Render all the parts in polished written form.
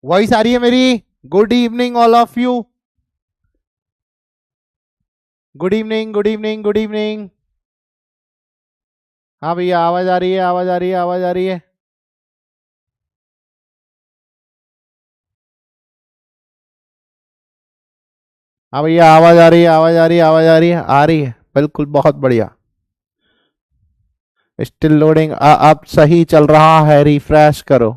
Voice आ रही है मेरी? Good evening all of you. Good evening, good evening, good evening. हाँ भैया, आवाज आ रही है, आवाज आ रही है, आवाज आ रही है। हाँ भैया, आवाज आ रही है, आवाज आ रही है, आवाज आ रही है, आ रही है, बिल्कुल, बहुत बढ़िया। Still loading. अब सही चल रहा है, रिफ्रेश करो।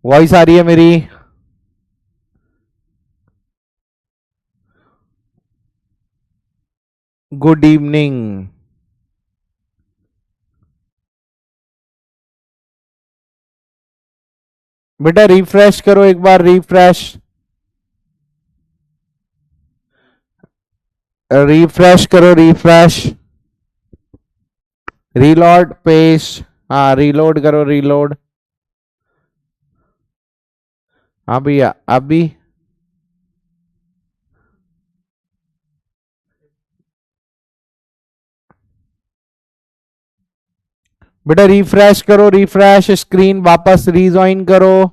वॉइस आ रही है मेरी? Good evening. बेटा रिफ्रेश करो एक बार, रिफ्रेश। रिफ्रेश करो, रिफ्रेश। Reload page. हाँ, रीलोड करो, रीलोड। हाँ भैया, अभी। बेटा रिफ्रेश करो, रिफ्रेश स्क्रीन, वापस रीजॉइन करो,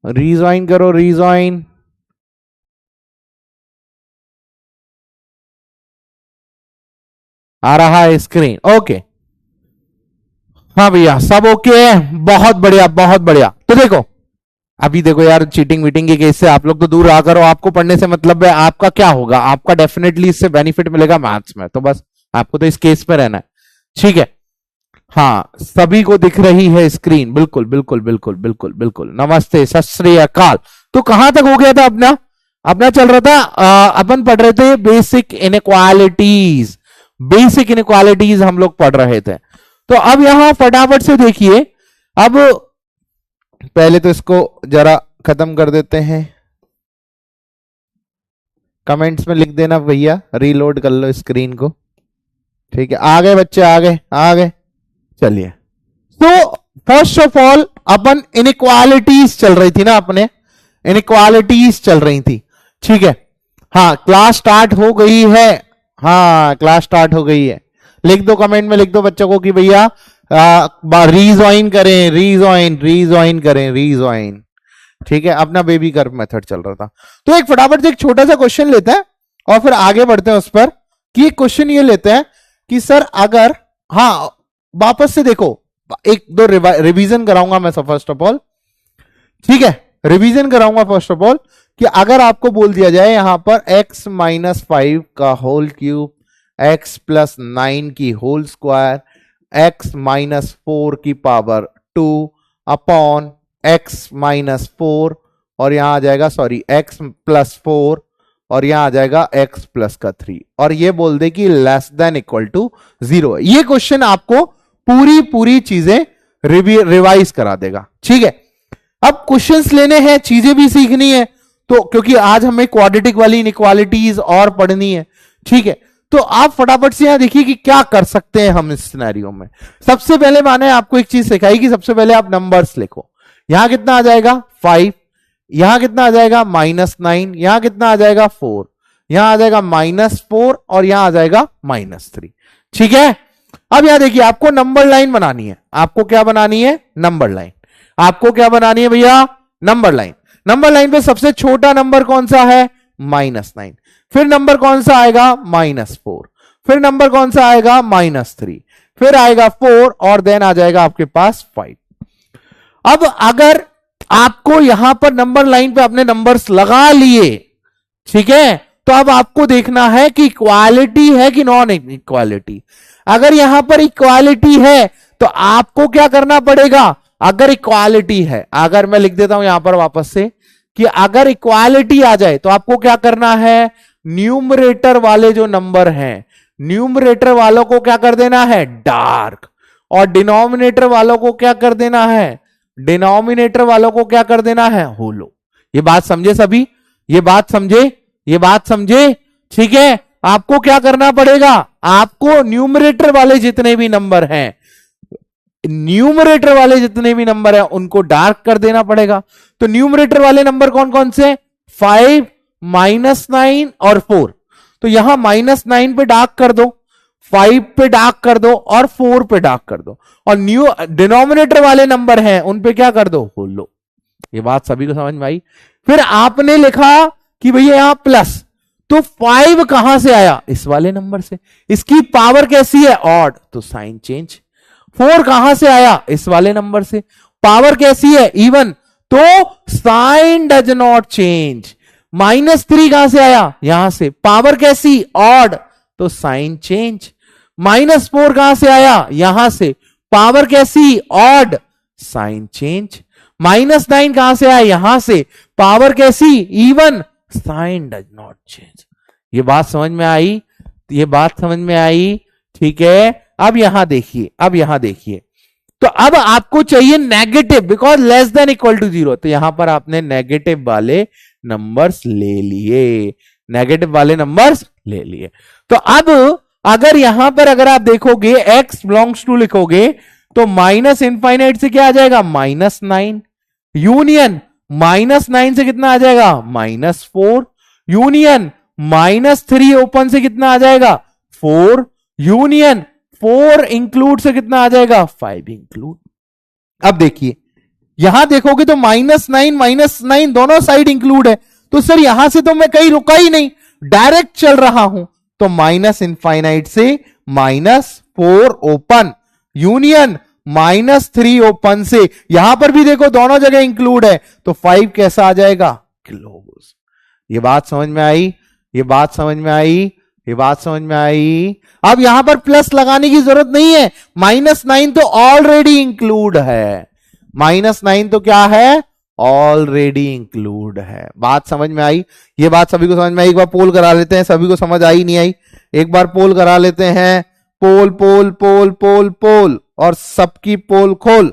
रीजॉइन करो, रीजॉइन। आ रहा है स्क्रीन? ओके। हाँ भैया, सब ओके है, बहुत बढ़िया, बहुत बढ़िया। तो देखो, अभी देखो यार, चीटिंग वीटिंग के केस से आप लोग तो दूर रहा करो। आपको पढ़ने से मतलब है, आपका क्या होगा, आपका डेफिनेटली इससे बेनिफिट मिलेगा मैथ्स में, तो बस आपको तो इस केस पे रहना है। ठीक है। हाँ, सभी को दिख रही है स्क्रीन? बिल्कुल बिल्कुल बिल्कुल बिल्कुल बिल्कुल। नमस्ते, सत श्री अकाल। तो कहां तक हो गया था अपना? अपना चल रहा था, अपन पढ़ रहे थे बेसिक इनइक्वालिटीज। बेसिक इनइक्वालिटीज हम लोग पढ़ रहे थे। तो अब यहां फटाफट से देखिए। अब पहले तो इसको जरा खत्म कर देते हैं। कमेंट्स में लिख देना भैया, रीलोड कर लो स्क्रीन को। ठीक है, आ गए बच्चे, आ गए, आ गए। चलिए, तो first of all upon inequalities चल रही थी ना, अपने इनइक्वालिटीज चल रही थी। ठीक है। हाँ, क्लास स्टार्ट हो गई है। हाँ, क्लास स्टार्ट हो गई है। लिख दो, कमेंट में लिख दो बच्चों को कि भैया रीजॉइन करें, रीजॉइन, रीजॉइन करें, रीजॉइन। ठीक है, अपना बेबी कर्व मेथड चल रहा था। तो एक फटाफट से एक छोटा सा क्वेश्चन लेते हैं और फिर आगे बढ़ते हैं उस पर। कि एक क्वेश्चन ये लेते हैं कि सर अगर, हाँ, वापस से देखो, एक दो रिवीजन कराऊंगा मैं सब फर्स्ट ऑफ ऑल। ठीक है, रिवीजन कराऊंगा फर्स्ट ऑफ ऑल कि अगर आपको बोल दिया जाए यहां पर x माइनस 5 का होल क्यूब, x प्लस 9 की होल स्क्वायर, x माइनस 4 की पावर 2 अपॉन x माइनस 4, और यहां आ जाएगा, सॉरी, x प्लस 4, और यहां आ जाएगा x प्लस का 3, और ये बोल दे कि लेस देन इक्वल टू 0। ये क्वेश्चन आपको पूरी पूरी चीजें रिवाइज करा देगा। ठीक है। अब क्वेश्चंस लेने हैं, चीजें भी सीखनी है, तो क्योंकि आज हमें क्वाड्रेटिक वाली इनइक्वालिटीज और पढ़नी है। ठीक है। तो आप फटाफट से यहां देखिए कि क्या कर सकते हैं हम इस सिनेरियो में। सबसे पहले मैंने आपको एक चीज सिखाई कि सबसे पहले आप नंबर्स लिखो। यहां कितना आ जाएगा 5, यहां कितना आ जाएगा -9, यहां कितना आ जाएगा 4, यहां आ जाएगा -4, और यहां आ जाएगा -3। ठीक है। अब यहां देखिए, आपको नंबर लाइन बनानी है। आपको क्या बनानी है? Number line. आपको क्या बनानी है भैया? Number line. नंबर लाइन पे सबसे छोटा नंबर कौन सा है? -9। फिर नंबर कौन सा आएगा? -4। फिर नंबर कौन सा आएगा? -3। फिर आएगा 4, और देन आ जाएगा आपके पास 5। अब अगर आपको यहां पर नंबर लाइन पे अपने नंबर्स लगा लिए, ठीक है, तो अब आपको देखना है कि इक्वालिटी है कि नॉन इक्वालिटी। अगर यहां पर इक्वालिटी है तो आपको क्या करना पड़ेगा? अगर इक्वालिटी है, अगर मैं लिख देता हूं यहां पर वापस से कि अगर इक्वालिटी आ जाए तो आपको क्या करना है? न्यूमरेटर वाले जो नंबर हैं, न्यूमरेटर वालों को क्या कर देना है? डार्क। और डिनोमिनेटर वालों को क्या कर देना है? डिनोमिनेटर वालों को क्या कर देना है? होलो। ये बात समझे सभी? ये बात समझे? ये बात समझे? ठीक है। आपको क्या करना पड़ेगा? आपको न्यूमरेटर वाले जितने भी नंबर हैं, न्यूमरेटर वाले जितने भी नंबर हैं उनको डार्क कर देना पड़ेगा। तो न्यूमरेटर वाले नंबर कौन कौन से? 5, -9 और 4। तो यहां -9 पे डार्क कर दो, 5 पे डार्क कर दो और 4 पे डार्क कर दो, और न्यू डिनोमिनेटर वाले नंबर हैं उन पे क्या कर दो, होल लो। ये बात सभी को समझ में आई। फिर आपने लिखा कि भैया यहां प्लस, तो 5 कहां से आया, इस वाले नंबर से, इसकी पावर कैसी है, ऑड, तो साइन चेंज। 4 कहां से आया, इस वाले नंबर से, पावर कैसी है, इवन, तो साइन डज नॉट चेंज। -3 कहां से आया, यहां से, पावर कैसी, ऑड, तो साइन चेंज। -4 कहां से आया, यहां से, पावर कैसी, ऑड, साइन चेंज। -9 कहां से आया, यहां से, पावर कैसी, even, sign does not change. ये बात समझ में आई, ये बात समझ में आई, ठीक है। अब यहां देखिए, अब यहां देखिए, तो अब आपको चाहिए negative, because less than equal to 0, तो यहां पर आपने नेगेटिव वाले नंबर्स ले लिए, नेगेटिव वाले नंबर्स ले लिए। तो अब अगर यहां पर अगर आप देखोगे x बिलोंग्स टू लिखोगे, तो -∞ से क्या आ जाएगा, -9, यूनियन -9 से कितना आ जाएगा, -4, यूनियन -3 ओपन से कितना आ जाएगा, 4, यूनियन 4 इंक्लूड से कितना आ जाएगा, 5 इंक्लूड। अब देखिए यहां देखोगे तो -9 दोनों साइड इंक्लूड है, तो सर यहां से तो मैं कहीं रुका ही नहीं, डायरेक्ट चल रहा हूं, तो -∞ से -4 ओपन, यूनियन -3 ओपन से, यहां पर भी देखो दोनों जगह इंक्लूड है, तो 5 कैसा आ जाएगा, क्लोज। ये बात समझ में आई, ये बात समझ में आई, ये बात समझ में आई। अब यहां पर प्लस लगाने की जरूरत नहीं है, -9 तो ऑलरेडी इंक्लूड है, -9 तो क्या है, ऑलरेडी इंक्लूड है। बात समझ में आई, ये बात सभी को समझ में आई। एक बार पोल करा लेते हैं, सभी को समझ आई नहीं आई, एक बार पोल करा लेते हैं, पोल पोल पोल पोल पोल, और सबकी पोल खोल।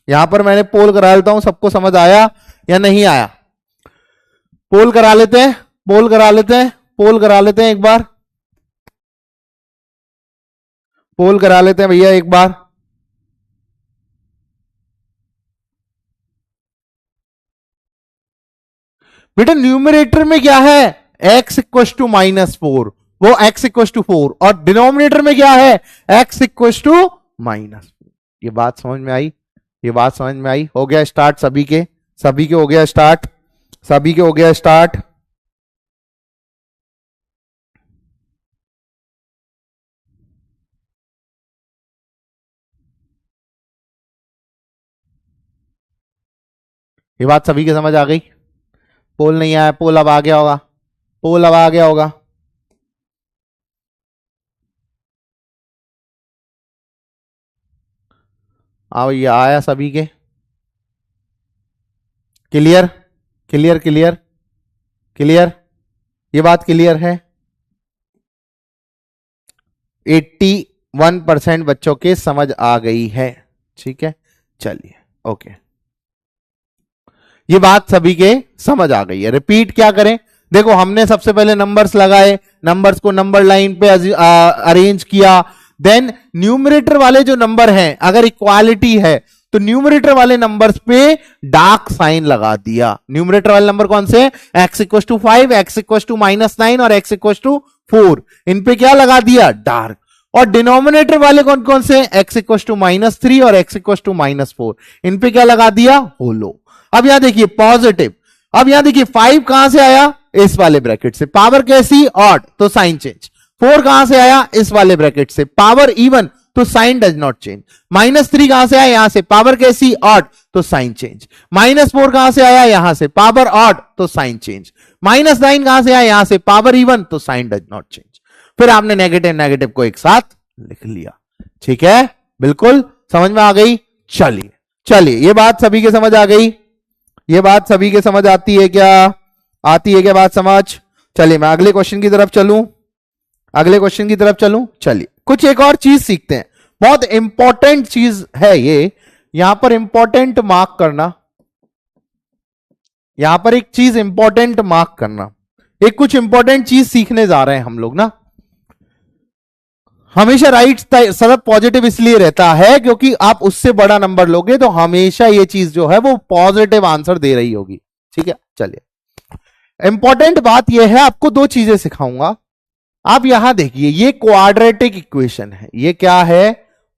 यहां पर मैंने पोल करा लेता हूं, सबको समझ आया या नहीं आया, पोल करा लेते हैं, पोल करा लेते हैं, पोल करा लेते हैं, एक बार पोल करा लेते हैं भैया एक बार। बेटा न्यूमरेटर में क्या है, x इक्व टू -4, वो x इक्व टू 4, और डिनोमिनेटर में क्या है, x इक्व टू -4। ये बात समझ में आई, ये बात समझ में आई। हो गया स्टार्ट सभी के, सभी के हो गया स्टार्ट, सभी के हो गया स्टार्ट। ये बात सभी के समझ आ गई। पोल नहीं आया, पोल अब आ गया होगा, पोल अब आ गया होगा। आओ ये आया सभी के, क्लियर क्लियर क्लियर क्लियर, ये बात क्लियर है। 81% बच्चों के समझ आ गई है, ठीक है, चलिए ओके, ये बात सभी के समझ आ गई है। रिपीट क्या करें, देखो हमने सबसे पहले नंबर्स लगाए, नंबर्स को नंबर लाइन पे अरेंज किया, देन न्यूमरेटर वाले जो नंबर हैं अगर इक्वालिटी है तो न्यूमरेटर वाले नंबर्स पे डार्क साइन लगा दिया। न्यूमरेटर वाले नंबर कौन से, x equal to 5, x equal to -9 और x इक्व टू 4, इन पे क्या लगा दिया, डार्क। और डिनोमिनेटर वाले कौन कौन से, x इक्व टू -3 और x इक्व टू -4, इन पे क्या लगा दिया, होलो। अब यहां देखिए पॉजिटिव, अब यहां देखिए 5 कहां से आया, इस वाले ब्रैकेट से, पावर कैसी, ऑड, तो साइन चेंज। 4 कहां से आया, इस वाले ब्रैकेट से, पावर इवन, तो साइन डज नॉट चेंज। -3 कहां से आया, यहां से, पावर कैसी, ऑड, तो साइन चेंज। -4 कहां से आया, यहां से, पावर ऑड, तो साइन चेंज। -9 कहां से आया, यहां से, पावर इवन, तो साइन डज नॉट चेंज। फिर आपने नेगेटिव नेगेटिव को एक साथ लिख लिया, ठीक है, बिल्कुल समझ में आ गई। चलिए चलिए, ये बात सभी के समझ आ गई, ये बात सभी के समझ आती है क्या, आती है क्या बात समझ। चलिए मैं अगले क्वेश्चन की तरफ चलूं, अगले क्वेश्चन की तरफ चलूं। चलिए कुछ एक और चीज सीखते हैं, बहुत इंपॉर्टेंट चीज है ये, यहां पर इंपॉर्टेंट मार्क करना, यहां पर एक चीज इंपॉर्टेंट मार्क करना, एक कुछ इंपॉर्टेंट चीज सीखने जा रहे हैं हम लोग ना। हमेशा राइट सदब पॉजिटिव इसलिए रहता है क्योंकि आप उससे बड़ा नंबर लोगे तो हमेशा ये चीज जो है वो पॉजिटिव आंसर दे रही होगी, ठीक है। चलिए इंपॉर्टेंट बात यह है, आपको दो चीजें सिखाऊंगा, आप यहां देखिए, ये क्वाड्रेटिक इक्वेशन है। ये क्या है?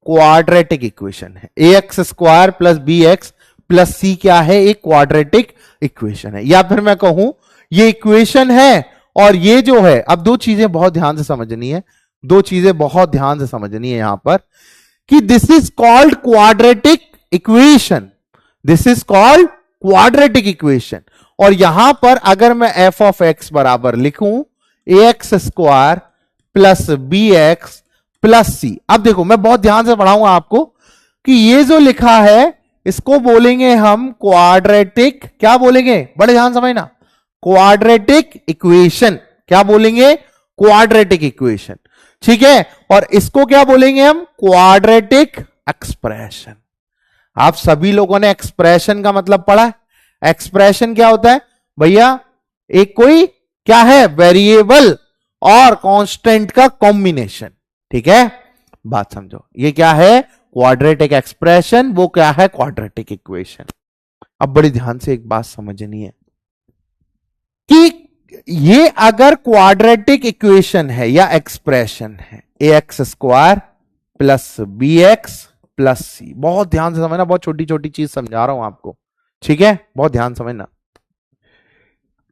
क्वाड्रेटिक इक्वेशन है। A x square plus b x plus c क्या है? एक क्वाड्रेटिक इक्वेशन है। या फिर मैं कहूं ये इक्वेशन है और ये जो है, अब दो चीजें बहुत ध्यान से समझनी है, दो चीजें बहुत ध्यान से समझनी है यहां पर, कि this is called quadratic equation. This is called quadratic equation. और यहां पर अगर मैं एफ ऑफ एक्स बराबर लिखूं a x square plus b x plus c. अब देखो, मैं बहुत ध्यान से पढ़ाऊंगा आपको कि ये जो लिखा है इसको बोलेंगे हम क्वाड्रेटिक, क्या बोलेंगे? बड़े ध्यान समझना, क्वाड्रेटिक इक्वेशन। क्या बोलेंगे? Quadratic equation. ठीक है। और इसको क्या बोलेंगे हम? Quadratic expression. आप सभी लोगों ने एक्सप्रेशन का मतलब पढ़ा है। एक्सप्रेशन क्या होता है भैया? एक कोई क्या है? वेरिएबल और कांस्टेंट का कॉम्बिनेशन। ठीक है, बात समझो। ये क्या है? Quadratic expression. वो क्या है? Quadratic equation. अब बड़ी ध्यान से एक बात समझनी है कि ये अगर क्वाड्रेटिक इक्वेशन है या एक्सप्रेशन है, a x square plus b x plus c. बहुत ध्यान से समझना, बहुत छोटी छोटी चीज समझा रहा हूं आपको। ठीक है, बहुत ध्यान समझना।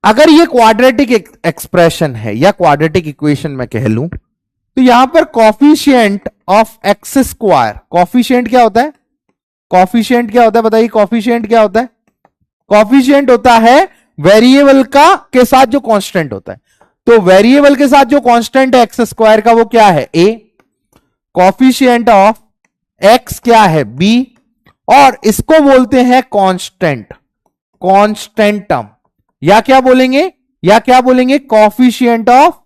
अगर ये क्वाड्रेटिक एक्सप्रेशन है या क्वाड्रेटिक इक्वेशन मैं कह लूं, तो यहां पर coefficient of x square, coefficient क्या होता है? कॉफिशिएंट क्या होता है बताइए? कॉफिशिएंट क्या होता है? कॉफिशिएंट होता है वेरिएबल का के साथ जो कांस्टेंट होता है। तो वेरिएबल के साथ जो कांस्टेंट है एक्स स्क्वायर का, वो क्या है? ए। कॉफिशिएंट ऑफ एक्स क्या है? बी। और इसको बोलते हैं कांस्टेंट, कांस्टेंटम। या क्या बोलेंगे? या क्या बोलेंगे? कॉफिशिएंट ऑफ,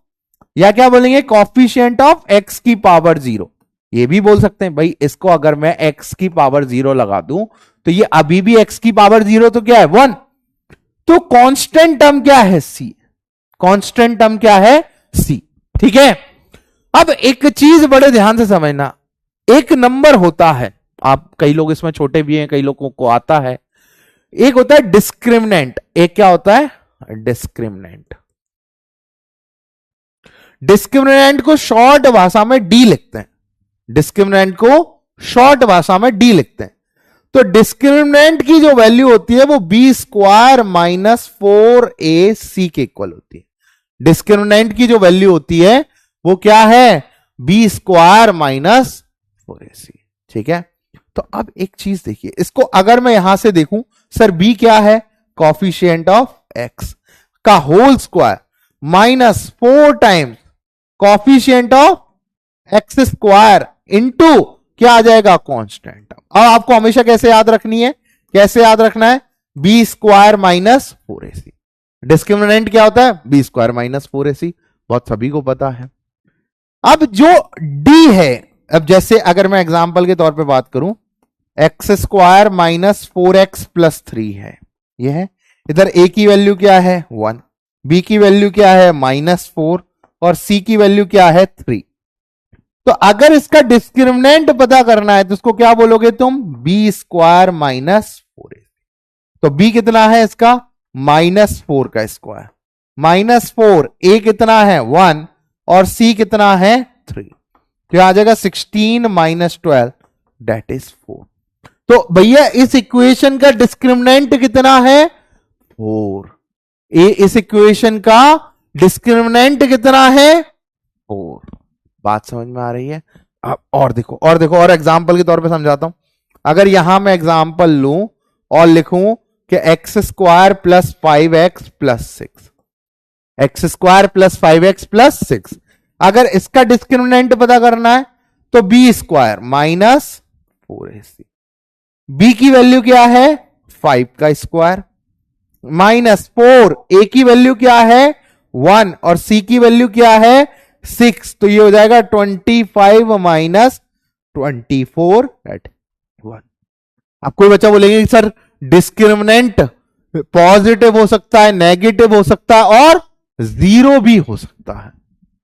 या क्या बोलेंगे? कॉफिशिएंट ऑफ एक्स की पावर 0। ये भी बोल सकते हैं भाई, इसको अगर मैं एक्स की पावर 0 लगा दूं तो ये अभी भी एक्स की पावर 0 तो क्या है? 1। तो कांस्टेंट टर्म क्या है? सी। कांस्टेंट टर्म क्या है? सी। ठीक है। अब एक चीज बड़े ध्यान से समझना, एक नंबर होता है, आप कई लोग इसमें छोटे भी हैं, कई लोगों को आता है। एक होता है डिस्क्रिमिनेंट, एक क्या होता है? डिस्क्रिमिनेंट। डिस्क्रिमिनेंट को शॉर्ट भाषा में डी लिखते हैं। डिस्क्रिमिनेंट को शॉर्ट भाषा में डी लिखते हैं। तो डिस्क्रिमिनेंट की जो वैल्यू होती है वो बी स्क्वायर माइनस 4ac के इक्वल होती है। डिस्क्रिमिनेंट की जो वैल्यू होती है वो क्या है? B square minus 4ac। ठीक है। तो अब एक चीज देखिए, इसको अगर मैं यहां से देखूं, सर बी क्या है? कॉफिशिएंट ऑफ एक्स का whole square minus 4 times coefficient of x square into क्या आ जाएगा? कांस्टेंट। अब आपको हमेशा कैसे याद रखनी है? कैसे याद रखना है? B square minus 4ac। Discriminant क्या होता है? B square minus 4ac। बहुत सभी को पता है। अब जो डी है, अब जैसे अगर मैं एग्जांपल के तौर पे बात करूं, x square minus 4x plus 3 है, यह है। इधर a की वैल्यू क्या है? 1, b की वैल्यू क्या है? -4, और c की वैल्यू क्या है? 3। तो अगर इसका डिस्क्रिमिनेंट पता करना है तो इसको क्या बोलोगे तुम? B square minus 4ac। तो b कितना है इसका? -4 का स्क्वायर, -4, a कितना है? 1, और c कितना है? 3। तो आ जाएगा 16 माइनस 12 दैट इज 4। तो भैया इस इक्वेशन का डिस्क्रिमिनेंट कितना है? 4। इस इक्वेशन का डिस्क्रिमिनेंट कितना है? 4। बात समझ में आ रही है? अब और देखो, और देखो, और एग्जांपल के तौर पे समझाता हूं। अगर यहां मैं एग्जांपल लूं और लिखूं कि x square plus 5x plus 6, x square plus 5x plus 6, अगर इसका डिस्क्रिमिनेंट पता करना है तो B square minus 4ac। B की वैल्यू क्या है? 5 का स्क्वायर -4, ए की वैल्यू क्या है? 1, और सी की वैल्यू क्या है? 6। तो ये हो जाएगा 25 माइनस 24 एट 1। अब कोई बच्चा बोलेंगे सर डिस्क्रिमिनेंट पॉजिटिव हो सकता है, नेगेटिव हो सकता है और जीरो भी हो सकता है।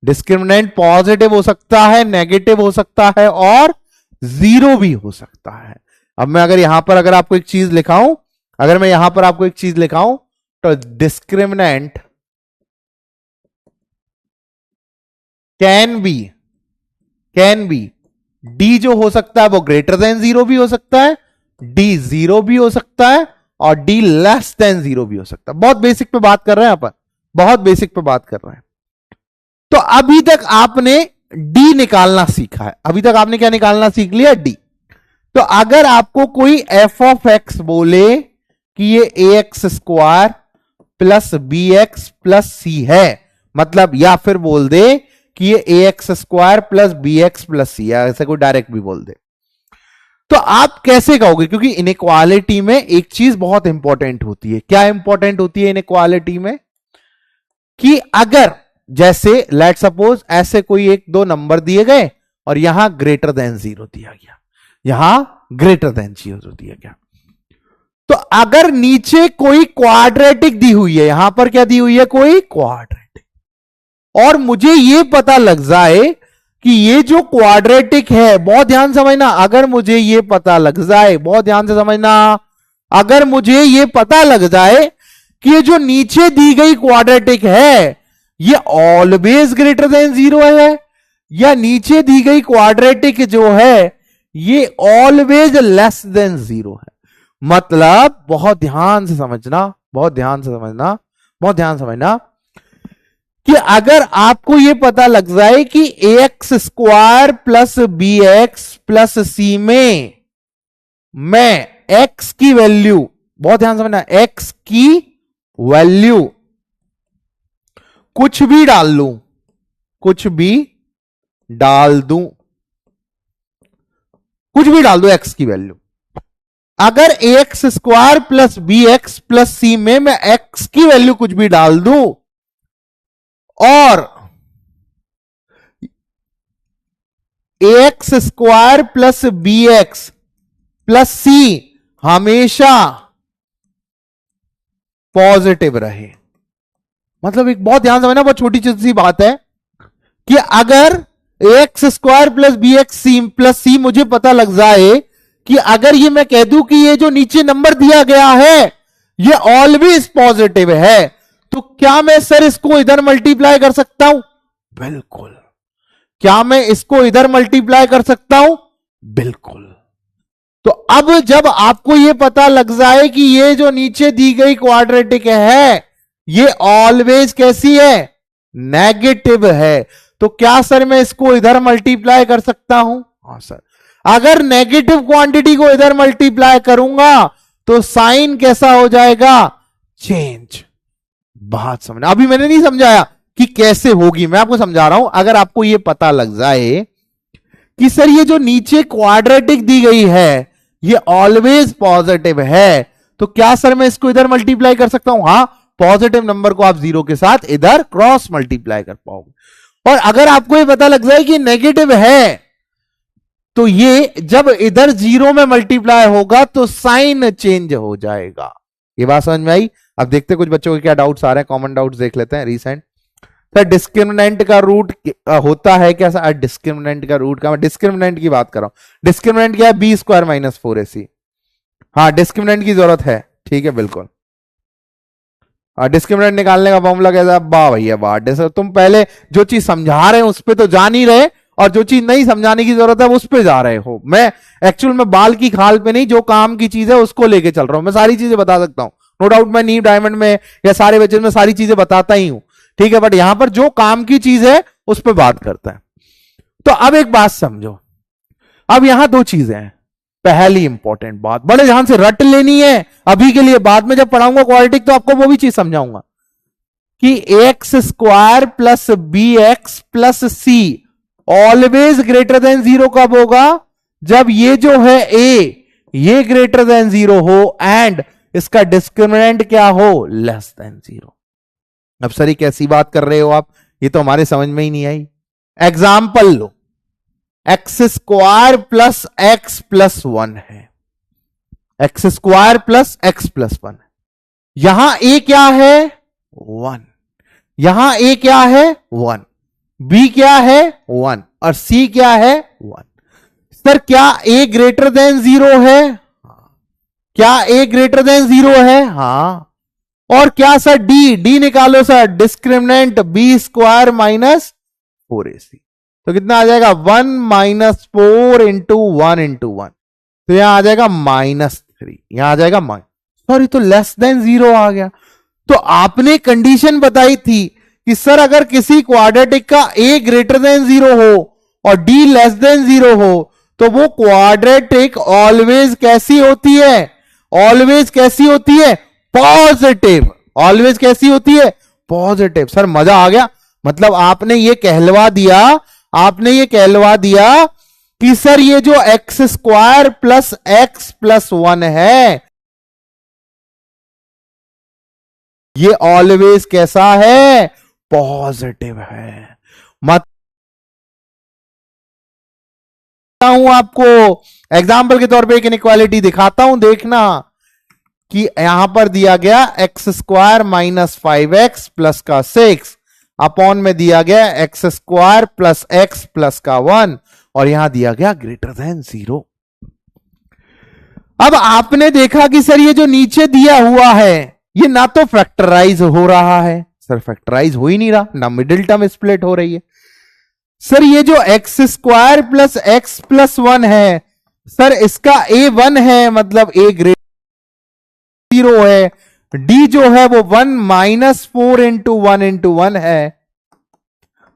डिस्क्रिमिनेंट पॉजिटिव हो सकता है, नेगेटिव हो सकता है और जीरो भी हो सकता है। अब मैं अगर यहां पर अगर आपको एक चीज लिखाऊं, अगर मैं यहां पर आपको एक चीज लिखाऊं तो डिस्क्रिमिनेंट कैन बी डी जो हो सकता है वो ग्रेटर देन 0 भी हो सकता है, डी 0 भी हो सकता है, और डी लेस देन 0 भी हो सकता है। बहुत बेसिक पे बात कर रहे हैं अपन, बहुत बेसिक पे बात कर रहे हैं। तो अभी तक आपने डी निकालना सीखा है, अभी तक आपने क्या निकालना सीख लिया? डी। तो अगर आपको कोई एफ ऑफ एक्स बोले कि ये a x square plus b x plus c है, मतलब या फिर बोल दे कि ये a x square plus b x plus c है, ऐसे कोई डायरेक्ट भी बोल दे, तो आप कैसे कहोगे? क्योंकि इनइक्वालिटी में एक चीज बहुत इंपॉर्टेंट होती है। क्या इंपॉर्टेंट होती है इनइक्वालिटी में? कि अगर जैसे लेट सपोज ऐसे कोई एक दो नंबर दिए गए और यहां ग्रेटर देन 0 दिया गया, यहां ग्रेटर देन 0 दिया गया, तो अगर नीचे कोई क्वाड्रेटिक दी हुई है, यहां पर क्या दी हुई है? कोई क्वाड्रेटिक, और मुझे यह पता लग जाए कि ये जो क्वाड्रेटिक है, बहुत ध्यान समझना, अगर मुझे ये पता लग जाए, बहुत ध्यान से समझना, अगर मुझे ये पता लग जाए कि ये जो नीचे दी गई क्वाड्रेटिक है ये ऑलवेज ग्रेटर देन 0 है, या नीचे दी गई क्वाड्रेटिक जो है ये ऑलवेज लेस देन 0 है, मतलब बहुत ध्यान से समझना, बहुत ध्यान से समझना, बहुत ध्यान से समझना, कि अगर आपको यह पता लग जाए कि a x square plus b x plus c में मैं एक्स की वैल्यू, बहुत ध्यान समझना, एक्स की वैल्यू कुछ भी डाल लूं, कुछ भी डाल दूं, कुछ भी डाल दो एक्स की वैल्यू, अगर a x square plus b x plus c में मैं एक्स की वैल्यू कुछ भी डाल दूं और a x square plus b x plus c हमेशा पॉजिटिव रहे, मतलब एक बहुत ध्यान समझना, बहुत छोटी सी बात है कि अगर x square plus b x c plus c मुझे पता लग जाए कि अगर ये मैं कह दूं कि ये जो नीचे नंबर दिया गया है ये ऑलवेज पॉजिटिव है, तो क्या मैं सर इसको इधर मल्टीप्लाई कर सकता हूं? बिल्कुल। क्या मैं इसको इधर मल्टीप्लाई कर सकता हूं? बिल्कुल। तो अब जब आपको यह पता लग जाए कि ये जो नीचे दी गई क्वाड्रेटिक है ये ऑलवेज कैसी है? नेगेटिव है, तो क्या सर मैं इसको इधर मल्टीप्लाई कर सकता हूं? हां सर। अगर नेगेटिव क्वांटिटी को इधर मल्टीप्लाई करूंगा तो साइन कैसा हो जाएगा? चेंज। बात समझना, अभी मैंने नहीं समझाया कि कैसे होगी, मैं आपको समझा रहा हूं। अगर आपको यह पता लग जाए कि सर ये जो नीचे क्वाड्रेटिक दी गई है ये ऑलवेज पॉजिटिव है, तो क्या सर मैं इसको इधर मल्टीप्लाई कर सकता हूं? हां, पॉजिटिव नंबर को आप 0 के साथ इधर क्रॉस मल्टीप्लाई कर पाओगे। और अगर आपको यह पता लग जाए कि नेगेटिव है तो ये जब इधर 0 में मल्टीप्लाई होगा तो साइन चेंज हो जाएगा। ये बात समझ में आई? अब देखते कुछ बच्चों के क्या डाउट्स आ रहे हैं, कॉमन डाउट्स देख लेते हैं रिसेंट। सर डिस्क्रिमिनेंट का रूट होता है क्या? सर डिस्क्रिमिनेंट का रूट का, मैं डिस्क्रिमिनेंट की बात कर रहा हूं। डिस्क्रिमिनेंट क्या है? B square minus 4ac। हाँ, डिस्क्रिमिनेंट की जरूरत है, ठीक है, बिल्कुल। डिस्क्रिमिनेंट निकालने का फॉर्मूला कैसा? वाह भैया वाह, तुम पहले जो चीज समझा रहे हो उस पर तो जा नहीं रहे और जो चीज नहीं समझाने की जरूरत है उस पर जा रहे हो। मैं एक्चुअल में बाल की खाल पे नहीं, जो काम की चीज है उसको लेके चल रहा हूं। मैं सारी चीजें बता सकता हूं, नो डाउट। मैं नीव डायमंड में या सारे बच्चे में सारी चीजें बताता ही हूं, ठीक है, बट यहां पर जो काम की चीज है उस पर बात करता है। तो अब एक बात समझो, अब यहां दो चीजें हैं। पहली इंपॉर्टेंट बात बड़े ध्यान से रट लेनी है अभी के लिए, बाद में जब पढ़ाऊंगा क्वाड्रेटिक तो आपको वो भी चीज समझाऊंगा कि x square plus b x plus c always greater than 0 कब होगा? जब ये जो है ए ये ग्रेटर देन 0 हो एंड इसका डिस्क्रिमिनेंट क्या हो? Less than 0। अब सर कैसी बात कर रहे हो आप, ये तो हमारे समझ में ही नहीं आई। एग्जाम्पल लो, x square plus x plus 1 है, x square plus x plus 1। यहां ए क्या है? 1। यहां ए क्या है? 1। बी क्या है? 1। और सी क्या है? 1। सर क्या ए ग्रेटर देन 0 है? क्या ए ग्रेटर देन 0 है? हां। और क्या सर डी निकालो सर, discriminant B square minus 4ac। तो कितना आ जाएगा 1 - 4 इंटू 1 इंटू 1, तो यहां आ जाएगा -3, यहां आ जाएगा सॉरी, तो लेस देन 0 आ गया। तो आपने कंडीशन बताई थी कि सर अगर किसी क्वाड्रेटिक का a ग्रेटर देन 0 हो और d लेस देन 0 हो तो वो क्वाड्रेटिक ऑलवेज कैसी होती है, ऑलवेज कैसी होती है, पॉजिटिव। ऑलवेज कैसी होती है, पॉजिटिव। सर मजा आ गया, मतलब आपने ये कहलवा दिया, आपने ये कहलवा दिया कि सर ये जो x² प्लस x प्लस 1 है ये ऑलवेज कैसा है, पॉजिटिव है। मत हूं आपको एग्जाम्पल के तौर पे एक इनइक्वालिटी दिखाता हूं, देखना कि यहां पर दिया गया x² - 5x प्लस का 6 अपॉन में दिया गया x² प्लस x प्लस का 1 और यहां दिया गया ग्रेटर देन 0। अब आपने देखा कि सर ये जो नीचे दिया हुआ है ये ना तो फैक्टराइज हो रहा है, सर फैक्टराइज हो ही नहीं रहा, ना मिडिल टर्म स्प्लिट हो रही है। सर ये जो x² प्लस x प्लस 1 है सर इसका a1 है, मतलब a ग्रेटर 0 है, d जो है वो 1 - 4 इंटू 1 इंटू 1 है,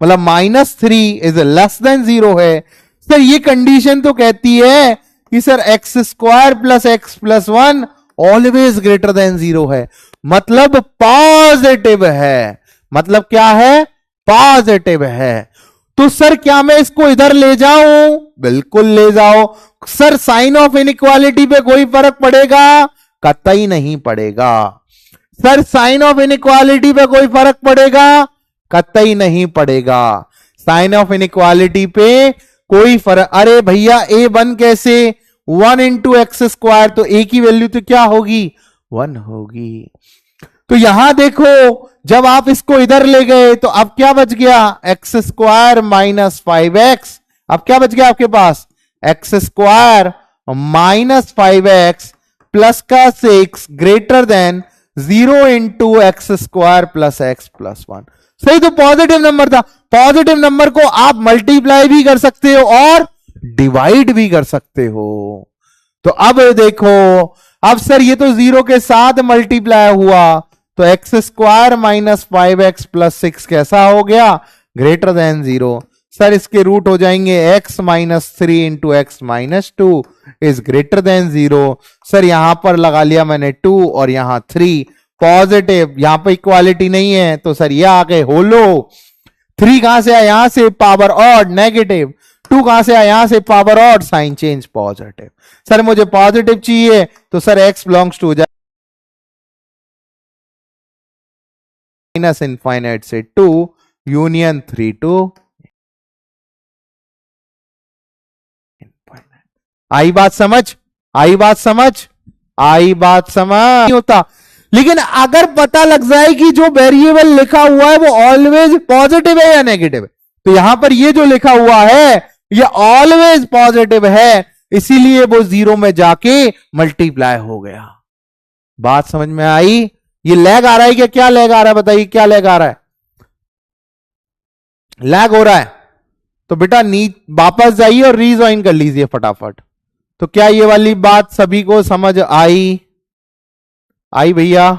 मतलब -3 इज लेस देन 0 है। सर ये कंडीशन तो कहती है कि sir x² plus x plus 1 always greater than 0 है, मतलब पॉजिटिव है। मतलब क्या है, पॉजिटिव है। तो सर क्या मैं इसको इधर ले जाऊं, बिल्कुल ले जाओ। सर साइन ऑफ इनइक्वालिटी पे कोई फर्क पड़ेगा, कतई नहीं पड़ेगा। सर साइन ऑफ इनइक्वालिटी पे कोई फर्क पड़ेगा, कतई नहीं पड़ेगा। साइन ऑफ इनइक्वालिटी पे कोई फर्क, अरे भैया a1 कैसे, 1 इंटू x², तो a की वैल्यू तो क्या होगी, 1 होगी। तो यहां देखो जब आप इसको इधर ले गए तो अब क्या बच गया, x² माइनस 5x, अब क्या बच गया आपके पास, x² माइनस 5x प्लस का 6 greater than 0 into x² plus x plus 1। सही, तो पॉजिटिव नंबर था। पॉजिटिव नंबर को आप मल्टीप्लाई भी कर सकते हो और डिवाइड भी कर सकते हो। तो अब देखो, अब सर ये तो 0 के साथ मल्टीप्लाई हुआ, तो x² माइनस 5x प्लस 6 कैसा हो गया, ग्रेटर देन 0। सर इसके रूट हो जाएंगे x minus 3 into x minus 2 is greater than 0। Sir यहां पर लगा लिया मैंने 2 और यहां 3, पॉजिटिव, यहां पर इक्वालिटी नहीं है तो सर ये आ गए होलो। 3 कहां से आया, यहां से पावर ऑड नेगेटिव, 2 कहां से आया, यहां से power odd, sign change positive. Sir मुझे पॉजिटिव चाहिए तो sir x belongs to minus infinite से 2 यूनियन 3 टू इनफाइनाइट। आई बात समझ, आई बात समझ, आई बात समझ होता। लेकिन अगर पता लग जाए कि जो वेरिएबल लिखा हुआ है वो ऑलवेज पॉजिटिव है या नेगेटिव है, तो यहां पर ये जो लिखा हुआ है ये ऑलवेज पॉजिटिव है, इसीलिए वो 0 में जाके मल्टीप्लाई हो गया। बात समझ में आई। ये लैग आ रहा है क्या लैग आ रहा है, बताइए क्या लैग आ रहा है, लैग हो रहा है तो बेटा वापस जाइए और रीजॉइन कर लीजिए फटाफट। तो क्या ये वाली बात सभी को समझ आई, आई भैया,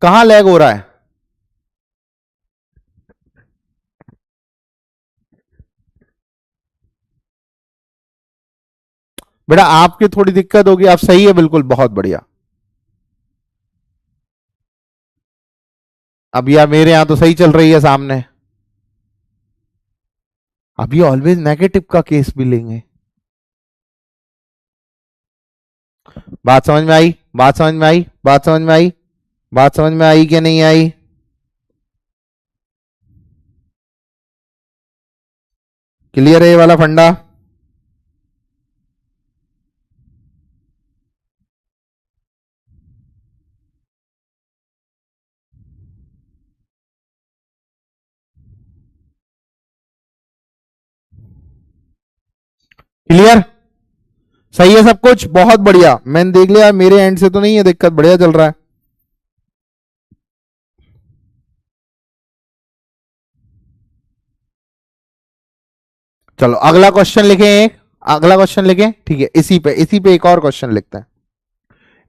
कहां लैग हो रहा है, बेटा आपकी थोड़ी दिक्कत होगी, आप सही है बिल्कुल, बहुत बढ़िया। अब यार मेरे यहां तो सही चल रही है सामने, अभी ऑलवेज नेगेटिव का केस भी लेंगे। बात समझ में आई, बात समझ में आई, बात समझ में आई, बात समझ में आई कि नहीं आई, क्लियर है ये वाला फंडा। क्लियर, सही है सब कुछ, बहुत बढ़िया। मैंने देख लिया मेरे एंड से तो नहीं है दिक्कत, बढ़िया चल रहा है। चलो अगला क्वेश्चन लिखें, अगला क्वेश्चन लिखें, ठीक है। इसी पे एक और क्वेश्चन लिखते हैं,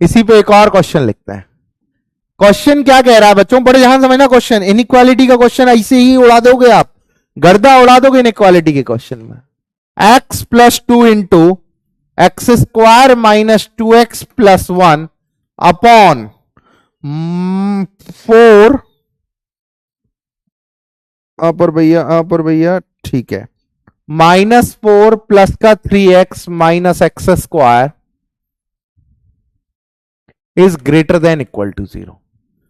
इसी पे एक और क्वेश्चन लिखते हैं। क्वेश्चन क्या कह रहा है बच्चों, बड़े ध्यान समझना क्वेश्चन। इनइक्वालिटी का क्वेश्चन ऐसे ही उड़ा दोगे आप, गर्दा उड़ा दोगे इनइक्वालिटी के क्वेश्चन में। x plus 2 into x square minus 2x plus 1 upon 4 पर भैया ठीक है, -4 प्लस का 3x minus x square is greater than equal to 0।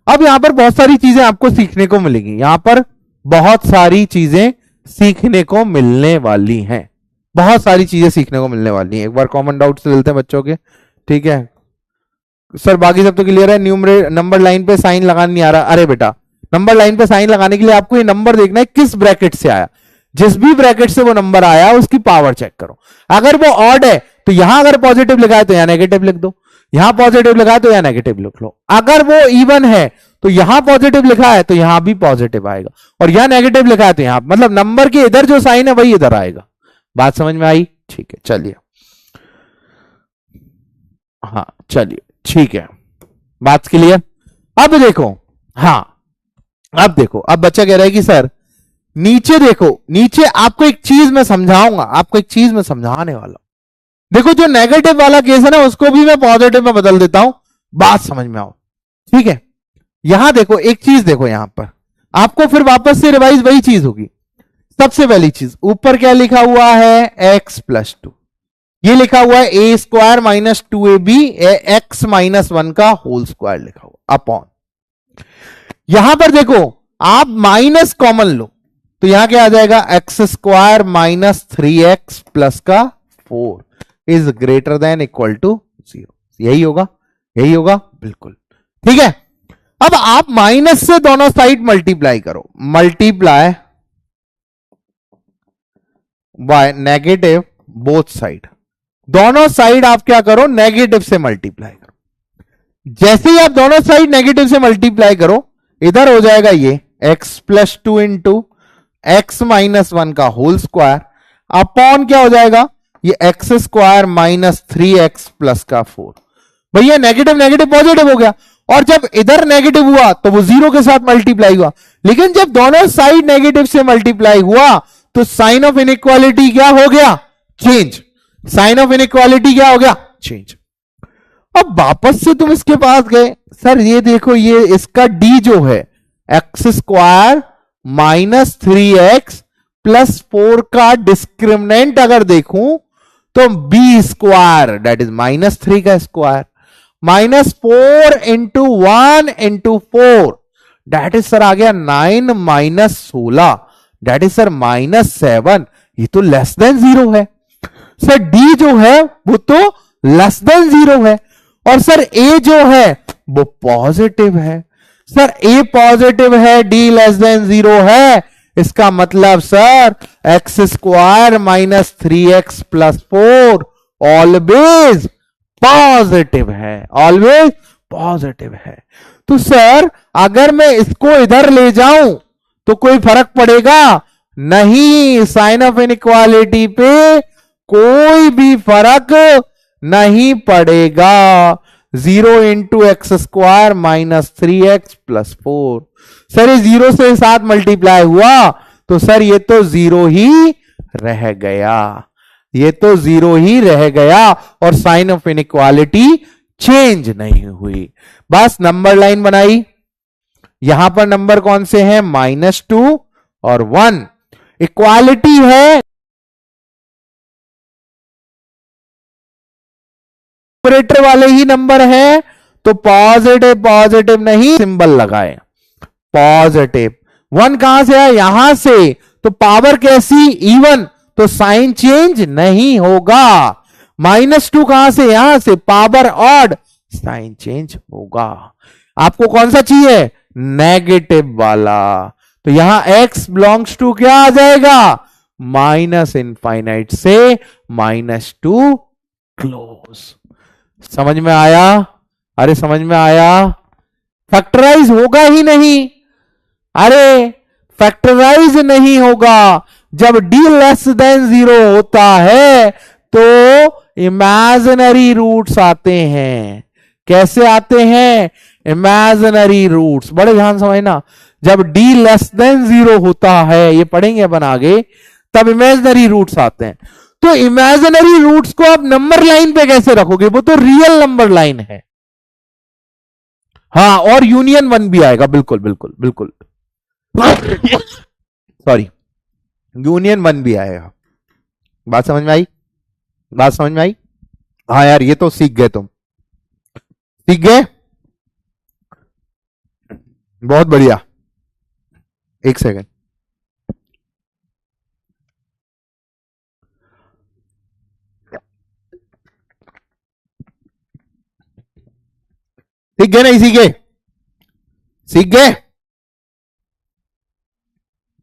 अब यहां पर बहुत सारी चीजें आपको सीखने को मिलेंगी, यहां पर बहुत सारी चीजें सीखने को मिलने वाली हैं, बहुत सारी चीजें सीखने को मिलने वाली हैं। एक बार कॉमन डाउट्स लेते हैं बच्चों के, ठीक है सर, बाकी सब तो क्लियर है। न्यूमरेटर नंबर लाइन पे साइन लगाना नहीं आ रहा, अरे बेटा नंबर लाइन पे साइन लगाने के लिए आपको ये नंबर देखना है किस ब्रैकेट से आया, जिस भी ब्रैकेट से वो नंबर आया उसकी पावर चेक करो। अगर वो ऑड है तो यहां अगर पॉजिटिव लिखा है तो यहां नेगेटिव लिख दो, यहां पॉजिटिव लिखा है तो यहां नेगेटिव लिख लो। अगर वो इवन है तो यहां पॉजिटिव लिखा है तो यहां भी पॉजिटिव आएगा, और यहां नेगेटिव लिखा है तो यहां, मतलब नंबर के इधर जो साइन है वही इधर आएगा। बात समझ में आई? ठीक है चलिए, हाँ चलिए ठीक है, बात क्लियर। अब देखो, हाँ अब देखो, अब बच्चा कह रहा है कि सर नीचे देखो, नीचे आपको एक चीज मैं समझाऊंगा, आपको एक चीज मैं समझाने वाला हूं। देखो जो नेगेटिव वाला केस है ना उसको भी मैं पॉजिटिव में बदल देता हूं, बात समझ में आओ, ठीक है। यहां देखो एक चीज देखो, यहां पर आपको फिर वापस से रिवाइज वही चीज होगी। सबसे पहली चीज, ऊपर क्या लिखा हुआ है, x प्लस 2, ये लिखा हुआ है a square minus 2ab x minus 1 का होल स्क्वायर लिखा हुआ अपॉन, यहां पर देखो आप माइनस कॉमन लो तो यहां क्या आ जाएगा, x square minus 3x plus का 4 is greater than equal to 0। यही होगा, यही होगा, बिल्कुल ठीक है। अब आप माइनस से दोनों साइड मल्टीप्लाई करो, multiply by negative both side, दोनों साइड आप क्या करो, नेगेटिव से मल्टीप्लाई करो। जैसे ही आप दोनों साइड नेगेटिव से मल्टीप्लाई करो, इधर हो जाएगा ये x plus 2 into x minus 1 का होल स्क्वायर अपॉन क्या हो जाएगा, ये x square minus 3x plus का 4। भैया नेगेटिव नेगेटिव पॉजिटिव हो गया, और जब इधर नेगेटिव हुआ तो वो 0 के साथ मल्टीप्लाई हुआ, लेकिन जब दोनों साइड नेगेटिव से मल्टीप्लाई हुआ तो साइन ऑफ इनइक्वालिटी क्या हो गया, चेंज। साइन ऑफ इनइक्वालिटी क्या हो गया, चेंज। अब वापस से तुम इसके पास गए, सर ये देखो ये इसका d जो है x square minus 3x plus 4 का डिस्क्रिमिनेंट अगर देखूं तो B square that is minus 3 का square minus 4 into 1 into 4 that is sir आ गया 9 minus 16 that is sir minus 7। ये तो लेस देन 0 है सर, डी जो है वो तो लेस देन 0 है, और सर ए जो है वो पॉजिटिव है। सर ए पॉजिटिव है, डी लेस देन 0 है, इसका मतलब sir x square minus 3x plus 4 always positive है, ऑलवेज पॉजिटिव है। तो सर अगर मैं इसको इधर ले जाऊं तो कोई फर्क पड़ेगा नहीं, साइन ऑफ इनइक्वालिटी पे कोई भी फर्क नहीं पड़ेगा। 0 into x square minus 3x plus 4, sir ये 0 से साथ मल्टीप्लाई हुआ तो सर ये तो 0 ही रह गया, ये तो 0 ही रह गया, और साइन ऑफ इनइक्वालिटी चेंज नहीं हुई। बस नंबर लाइन बनाई, यहां पर नंबर कौन से हैं, -2 और 1, इक्वालिटी है न्यूमरेटर वाले ही नंबर है तो पॉजिटिव पॉजिटिव नहीं सिंबल लगाए, पॉजिटिव। 1 कहां से है, यहां से, तो पावर कैसी, इवन, तो साइन चेंज नहीं होगा। -2 कहां से, यहां से, पावर ऑड, साइन चेंज होगा। आपको कौन सा चाहिए, नेगेटिव वाला, तो यहां x बिलोंग्स टू क्या आ जाएगा, माइनस इनफाइनाइट से -2 क्लोज। समझ में आया, अरे समझ में आया, फैक्टराइज होगा ही नहीं, अरे फैक्टराइज नहीं होगा, जब d लेस देन 0 होता है तो इमेजिनरी रूट्स आते हैं। कैसे आते हैं? Imaginary roots. बड़े ध्यान समझना, जब d लेस देन 0 होता है, ये पढ़ेंगे अपन आगे, तब इमेजिनरी रूट्स आते हैं। तो इमेजिनरी रूट्स को आप नंबर लाइन पे कैसे रखोगे? वो तो रियल नंबर लाइन है। हाँ, और यूनियन 1 भी आएगा, बिल्कुल बिल्कुल बिल्कुल सॉरी, यूनियन 1 भी आएगा। बात समझ में आई? बात समझ में आई? हाँ यार, ये तो सीख गए, तुम सीख गए, बहुत बढ़िया। एक सेकंड, सीख गए? नहीं सीखे? सीख गए?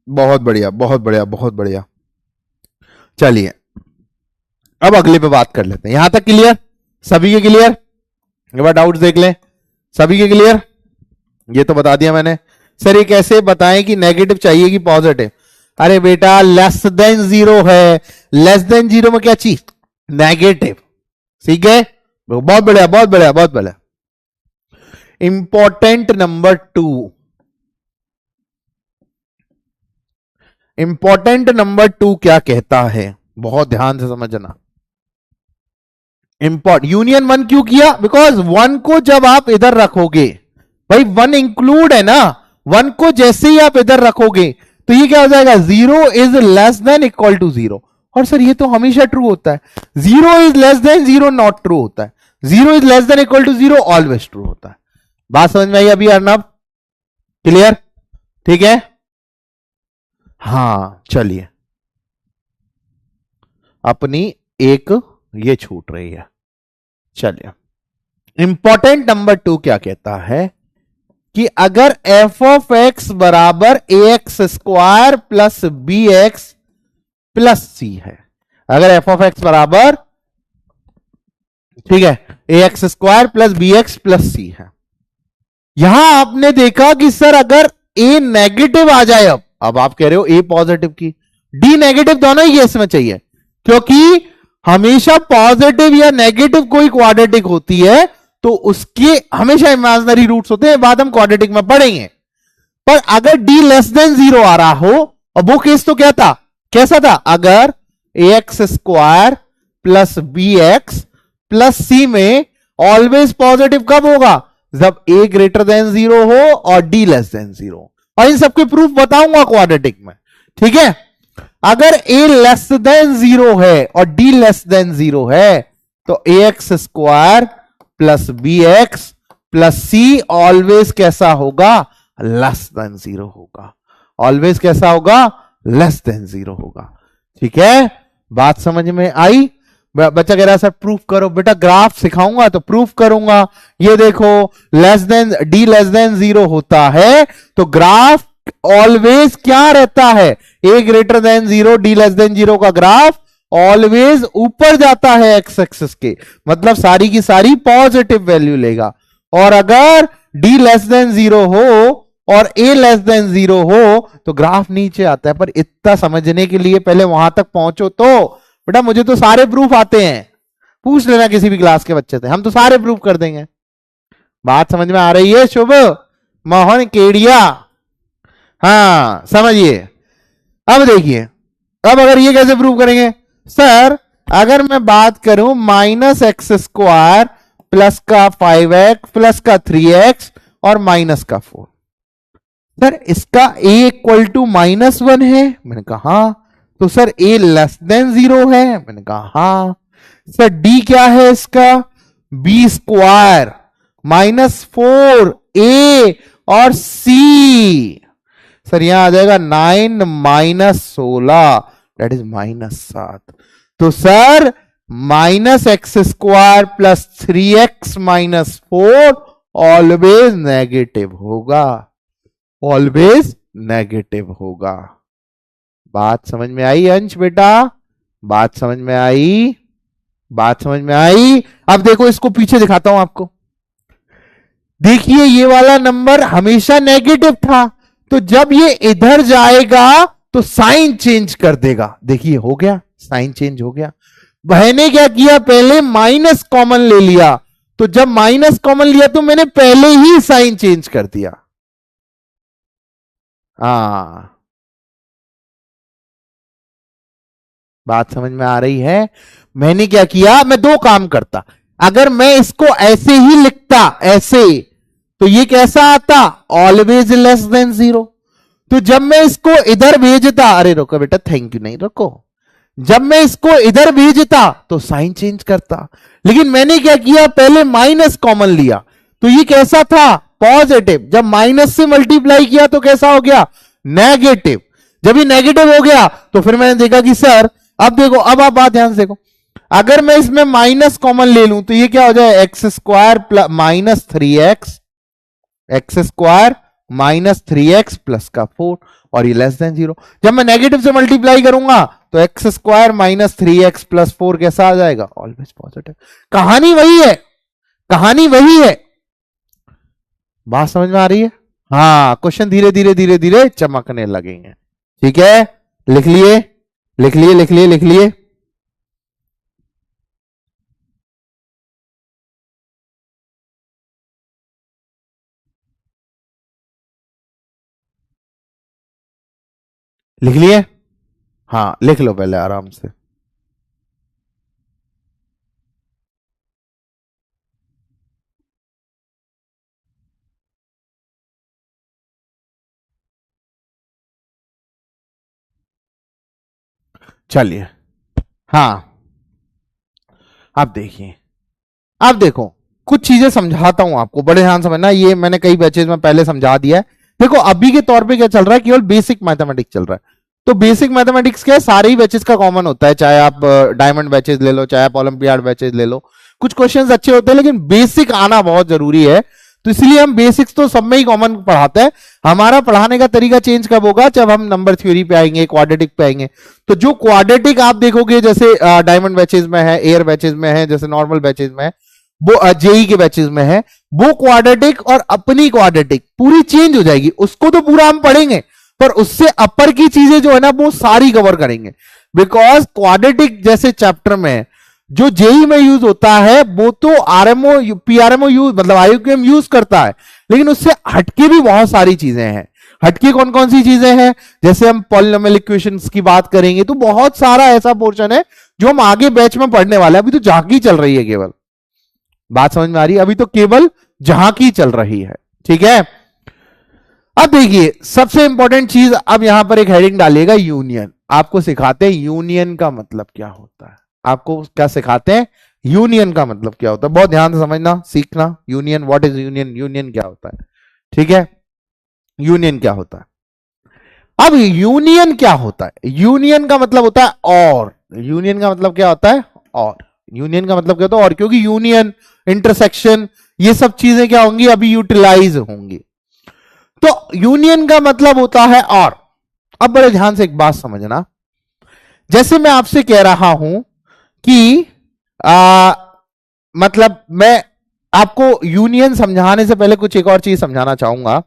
बहुत बढ़िया बहुत बढ़िया बहुत बढ़िया। चलिए अब अगले पे बात कर लेते हैं। यहां तक क्लियर? सभी के क्लियर? एक बार डाउट्स देख लें, सभी के क्लियर? ये तो बता दिया मैंने। सर ये कैसे बताएं कि नेगेटिव चाहिए कि पॉजिटिव? अरे बेटा, लेस देन 0 है, लेस देन 0 में क्या चीज? नेगेटिव। सीख गए? बहुत बढ़िया बहुत बढ़िया बहुत बढ़िया। इंपॉर्टेंट नंबर 2, इंपॉर्टेंट नंबर 2 क्या कहता है? बहुत ध्यान से समझना। यूनियन 1 क्यों किया? बिकॉज 1 को जब आप इधर रखोगे, भाई 1 इंक्लूड है ना, 1 को जैसे ही आप इधर रखोगे तो ये क्या हो जाएगा? 0 is less than equal to 0। और सर ये तो हमेशा ट्रू होता है। 0 is less than 0 not true होता है। 0 is less than equal to 0 always true होता है। बात समझ में आई अभी अर्नब? क्लियर? ठीक है? हाँ चलिए, अपनी एक ये छूट रही है। चलिए, इंपॉर्टेंट नंबर 2 क्या कहता है कि अगर एफ ऑफ एक्स बराबर a x square plus b x plus c है, अगर एफ ऑफ एक्स बराबर, ठीक है, a x square plus b x plus c है, यहां आपने देखा कि सर अगर ए नेगेटिव आ जाए, अब आप कह रहे हो ए पॉजिटिव की, डी नेगेटिव, दोनों ही केस में चाहिए, क्योंकि हमेशा पॉजिटिव या नेगेटिव कोई क्वाड्रेटिक होती है तो उसके हमेशा इमेजिनरी रूट्स होते हैं, बाद हम क्वाड्रेटिक में पढ़ेंगे। पर अगर डी लेस देन 0 आ रहा हो, और वो केस तो क्या था, कैसा था? अगर a x square plus b x plus c में ऑलवेज पॉजिटिव कब होगा? जब ए ग्रेटर देन 0 हो और डी लेस देन 0। और इन सबके प्रूफ बताऊंगा क्वाड्रेटिक में, ठीक है? अगर ए लेस देन 0 है और डी लेस देन 0 है तो a x square plus b x plus c always कैसा होगा? लेस देन 0 होगा। ऑलवेज कैसा होगा? लेस देन 0 होगा। ठीक है, बात समझ में आई? बच्चा कह रहा है सर प्रूफ करो। बेटा ग्राफ सिखाऊंगा तो प्रूफ करूंगा। ये देखो, less than, d less than 0 होता है तो ग्राफ ऑलवेज क्या रहता है? A greater than 0 d less than 0 का ग्राफ ऑलवेज ऊपर जाता है एक्स एक्सिस के, मतलब सारी की सारी पॉजिटिव वैल्यू लेगा। और अगर डी लेस देन 0 हो और ए लेस देन 0 हो तो ग्राफ नीचे आता है। पर इतना समझने के लिए पहले वहां तक पहुंचो तो। बेटा मुझे तो सारे प्रूफ आते हैं, पूछ लेना किसी भी क्लास के बच्चे से, हम तो सारे प्रूफ कर देंगे। बात समझ में आ रही है? शुभ मोहन केडिया, हाँ समझिए। अब देखिए, अब अगर ये कैसे प्रूव करेंगे? सर अगर मैं बात करूं माइनस एक्स स्क्वायर प्लस का 5x प्लस का 3x और माइनस का 4, सर इसका a इक्वल टू -1 है। मैंने कहा हाँ। तो सर a लेस देन 0 है। मैंने कहा हाँ। सर d क्या है इसका? b स्क्वायर -4a और c, सर यहां आ जाएगा 9 माइनस 16 दैट इज -7। तो sir minus x square plus 3x minus 4 always negative होगा, ऑलवेज नेगेटिव होगा। बात समझ में आई अंश बेटा? बात समझ में आई? बात समझ में आई? अब देखो इसको पीछे दिखाता हूं आपको। देखिए ये वाला नंबर हमेशा नेगेटिव था, तो जब ये इधर जाएगा तो साइन चेंज कर देगा। देखिए हो गया, साइन चेंज हो गया। मैंने क्या किया, पहले माइनस कॉमन ले लिया, तो जब माइनस कॉमन लिया तो मैंने पहले ही साइन चेंज कर दिया। बात समझ में आ रही है? मैंने क्या किया, मैं दो काम करता। अगर मैं इसको ऐसे ही लिखता, ऐसे, तो ये कैसा आता, ऑलवेज लेस देन जीरो। तो जब मैं इसको इधर भेजता, अरे रुको बेटा, थैंक यू नहीं, रुको, जब मैं इसको इधर भेजता तो साइन चेंज करता। लेकिन मैंने क्या किया, पहले माइनस कॉमन लिया, तो ये कैसा था, पॉजिटिव। जब माइनस से मल्टीप्लाई किया तो कैसा हो गया, नेगेटिव। जब ये नेगेटिव हो गया तो फिर मैंने देखा कि सर, अब देखो, अब आप बात ध्यान से देखो, अगर मैं इसमें माइनस कॉमन ले लूं तो ये क्या हो जाए, x square plus minus 3x, x square minus 3x plus का 4, और ये लेस देन जीरो। जब मैं नेगेटिव से मल्टीप्लाई करूंगा तो x square minus 3x plus 4 कैसा आ जाएगा, ऑलवेज पॉजिटिव। कहानी वही है, कहानी वही है। बात समझ में आ रही है? हाँ, क्वेश्चन धीरे धीरे धीरे धीरे चमकने लगेंगे। ठीक है, लिख लिए, लिख लिए, लिख लिए, लिख लिए। लिख लिए? हाँ, लिख लो पहले आराम से। चलिए, हाँ, अब देखिए, अब देखो, कुछ चीजें समझाता हूं आपको, बड़े ध्यान समझना। ये मैंने कई बैचेज में पहले समझा दिया है। देखो, अभी के तौर पे क्या चल रहा है, केवल बेसिक मैथमेटिक्स चल रहा है। तो बेसिक मैथमेटिक्स क्या है, सारे ही बैचेज का कॉमन होता है, चाहे आप डायमंड बैचेज ले लो, चाहे आप ओलंपियाड बैचेज ले लो। कुछ क्वेश्चंस अच्छे होते हैं, लेकिन बेसिक आना बहुत जरूरी है। तो इसलिए हम बेसिक्स तो सब में ही कॉमन पढ़ाते हैं। हमारा पढ़ाने का तरीका चेंज कब होगा, जब हम नंबर थ्योरी पे आएंगे, क्वाड्रेटिक पे आएंगे। तो जो क्वाड्रेटिक आप देखोगे, जैसे डायमंड बैचेज में है, एयर बैचेज में है, जैसे नॉर्मल बैचेज में है, वो जेई के बैचेज में है, वो क्वाड्रेटिक और अपनी क्वाड्रेटिक पूरी चेंज हो जाएगी। उसको तो पूरा हम पढ़ेंगे, पर उससे अपर की चीजें जो है ना, वो सारी कवर करेंगे। बिकॉज क्वाड्रेटिक जैसे चैप्टर में जो जेई में यूज होता है, वो तो आरएमओ पीआरएमओ यूज, मतलब आईयूक्यूएम यूज करता है, लेकिन उससे हटके भी बहुत सारी चीजें हैं। हटके कौन कौन सी चीजें हैं, जैसे हम पॉलिनोमियल इक्वेशंस की बात करेंगे, तो बहुत सारा ऐसा पोर्शन है जो हम आगे बैच में पढ़ने वाले हैं। अभी तो झांकी चल रही है केवल। बात समझ में आ रही है? अभी तो केवल झांकी चल रही है। ठीक है, अब देखिए, सबसे इंपॉर्टेंट चीज, अब यहां पर एक हेडिंग डालिएगा, यूनियन। आपको सिखाते हैं यूनियन का मतलब क्या होता है। आपको क्या सिखाते हैं, यूनियन का मतलब क्या होता है। बहुत ध्यान से समझना, सीखना। Union, what is union, union क्या होता है। ठीक है, यूनियन क्या होता है। अब यूनियन क्या होता है, यूनियन का मतलब होता है और। यूनियन का मतलब क्या होता है, और। यूनियन का मतलब क्या होता है, और, क्योंकि यूनियन, इंटरसेक्शन, ये सब चीजें क्या होंगी, अभी यूटिलाइज होंगी। तो यूनियन का मतलब होता है और। अब बड़े ध्यान से एक बात समझना, जैसे मैं आपसे कह रहा हूं कि मतलब मैं आपको यूनियन समझाने से पहले कुछ एक और चीज समझाना चाहूंगा,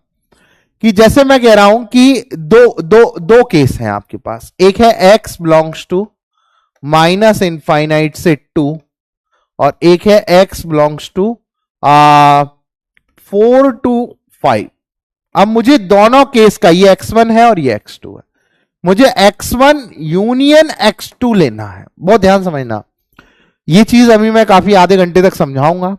कि जैसे मैं कह रहा हूं कि दो केस हैं आपके पास। एक है x belongs to minus infinite से 2, और एक है x बिलोंग्स टू 4 to 5। अब मुझे दोनों केस का, ये x1 है और ये x2 है, मुझे x1 यूनियन x2 लेना है। बहुत ध्यान समझना, ये चीज अभी मैं काफी आधे घंटे तक समझाऊंगा।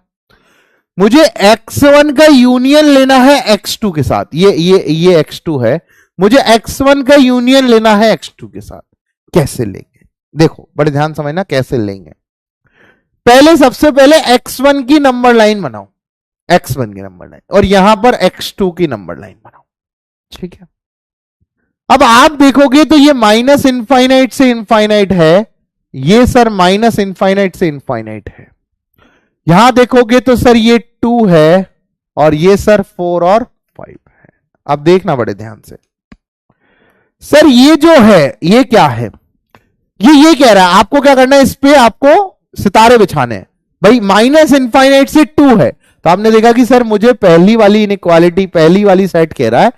मुझे x1 का यूनियन लेना है x2 के साथ, ये x2 है, मुझे x1 का यूनियन लेना है x2 के साथ। कैसे लेंगे, देखो बड़े ध्यान समझना, कैसे लेंगे। पहले, सबसे पहले x1 की नंबर लाइन बनाओ, x1 की नंबर लाइन, और यहां पर x2 की नंबर लाइन बनाओ। ठीक है, अब आप देखोगे तो ये माइनस इनफाइनाइट से इनफाइनाइट है, ये सर माइनस इनफाइनाइट से इनफाइनाइट है। यहां देखोगे तो सर ये 2 है, और ये सर 4 और 5 है। अब देखना बड़े ध्यान से, सर ये जो है, ये क्या है, ये कह रहा है आपको क्या करना है, इस पे आपको सितारे बिछाने हैं। भाई माइनस इनफाइनाइट से 2 है, तो आपने देखा कि सर मुझे पहली वाली इनइक्वालिटी, पहली वाली सेट कह रहा है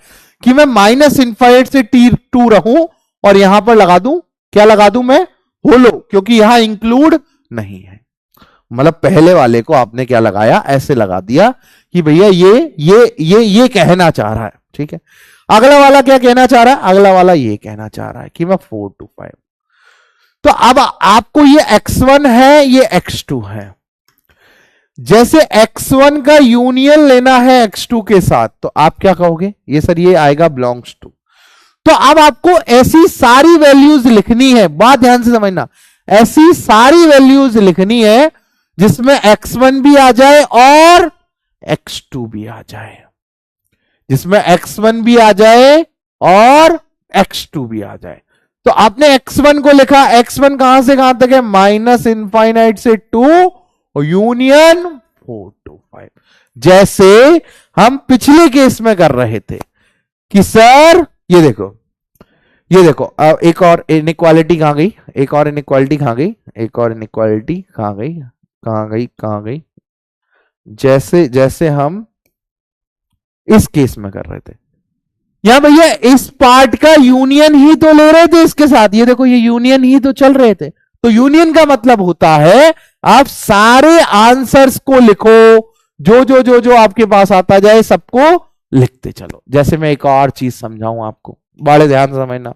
कि मैं माइनस इनफाइनाइट से 2 रहूं, और यहां पर लगा दूं, क्या लगा दूं मैं, होलो, क्योंकि यहां इंक्लूड नहीं है। मतलब पहले वाले को आपने क्या लगाया, ऐसे लगा दिया कि भैया ये कहना चाह रहा है, ठीक है। अगला वाला क्या कहना चाह रहा है, अगला वाला ये कहना चाह रहा है कि मैं 4 to 5। तो अब आपको ये x1 है, ये x2 है। जैसे x1 का यूनियन लेना है x2 के साथ, तो आप क्या कहोगे, ये सर ये आएगा बिलोंग्स टू। तो अब आपको ऐसी सारी वैल्यूज लिखनी है, बात ध्यान से समझना, ऐसी सारी वैल्यूज लिखनी है जिसमें x1 भी आ जाए और x2 भी आ जाए, जिसमें x1 भी आ जाए और x2 भी आ जाए। तो आपने x1 को लिखा, x1 कहां से कहां तक है, माइनस इनफाइनाइट से 2 और यूनियन 4 to 5, जैसे हम पिछले केस में कर रहे थे कि सर ये देखो, ये देखो, एक और इनइक्वालिटी कहां गई, एक और इनइक्वालिटी कहां गई, एक और इनइक्वालिटी कहां गई, कहां गई, कहां गई, जैसे जैसे हम इस केस में कर रहे थे, यहां भैया इस पार्ट का यूनियन ही तो ले रहे थे इसके साथ, ये देखो ये यूनियन ही तो चल रहे थे। तो यूनियन का मतलब होता है आप सारे आंसर्स को लिखो, जो जो जो जो आपके पास आता जाए सबको लिखते चलो। जैसे मैं एक और चीज समझाऊं आपको, बड़े ध्यान से समझना,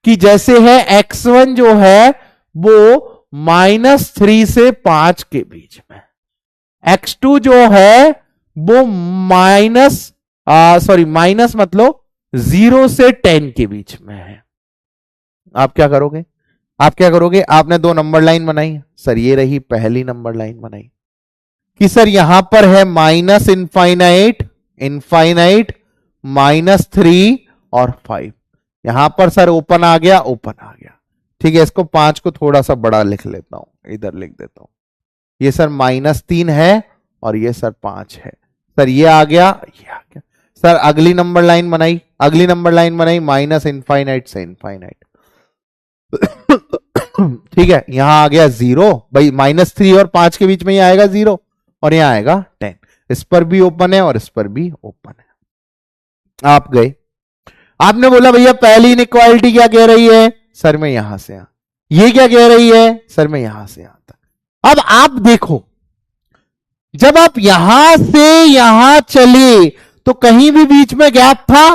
कि जैसे है x1 जो है वो -3 से 5 के बीच में, x2 जो है वो माइनस मतलब 0 से 10 के बीच में है। आप क्या करोगे, आप क्या करोगे, आपने 2 नंबर लाइन बनाई, सर ये रही पहली नंबर लाइन बनाई कि सर यहां पर है माइनस इनफाइनाइट, इनफाइनाइट, -3 और 5, यहां पर सर ओपन आ गया, ओपन आ गया, ठीक है। इसको 5 को थोड़ा सा बड़ा लिख लेता हूं, इधर लिख देता हूं, ये सर -3 है और ये सर 5 है, सर ये आ गया, ये आ गया। सर अगली नंबर लाइन बनाई, अगली नंबर लाइन बनाई माइनस इनफाइनाइट से इनफाइनाइट, ठीक है, यहां आ गया 0, भाई -3 और 5 के बीच में ही आएगा 0 और यहां आएगा 10, इस पर भी ओपन है और इस पर भी ओपन है। आप गए, आपने बोला भैया पहली इनइक्वालिटी क्या कह रही है, सर मैं यहां से यहां, ये क्या कह रही है, सर मैं यहां से यहां तक। अब आप देखो, जब आप यहां से यहां चले तो कहीं भी बीच में गैप था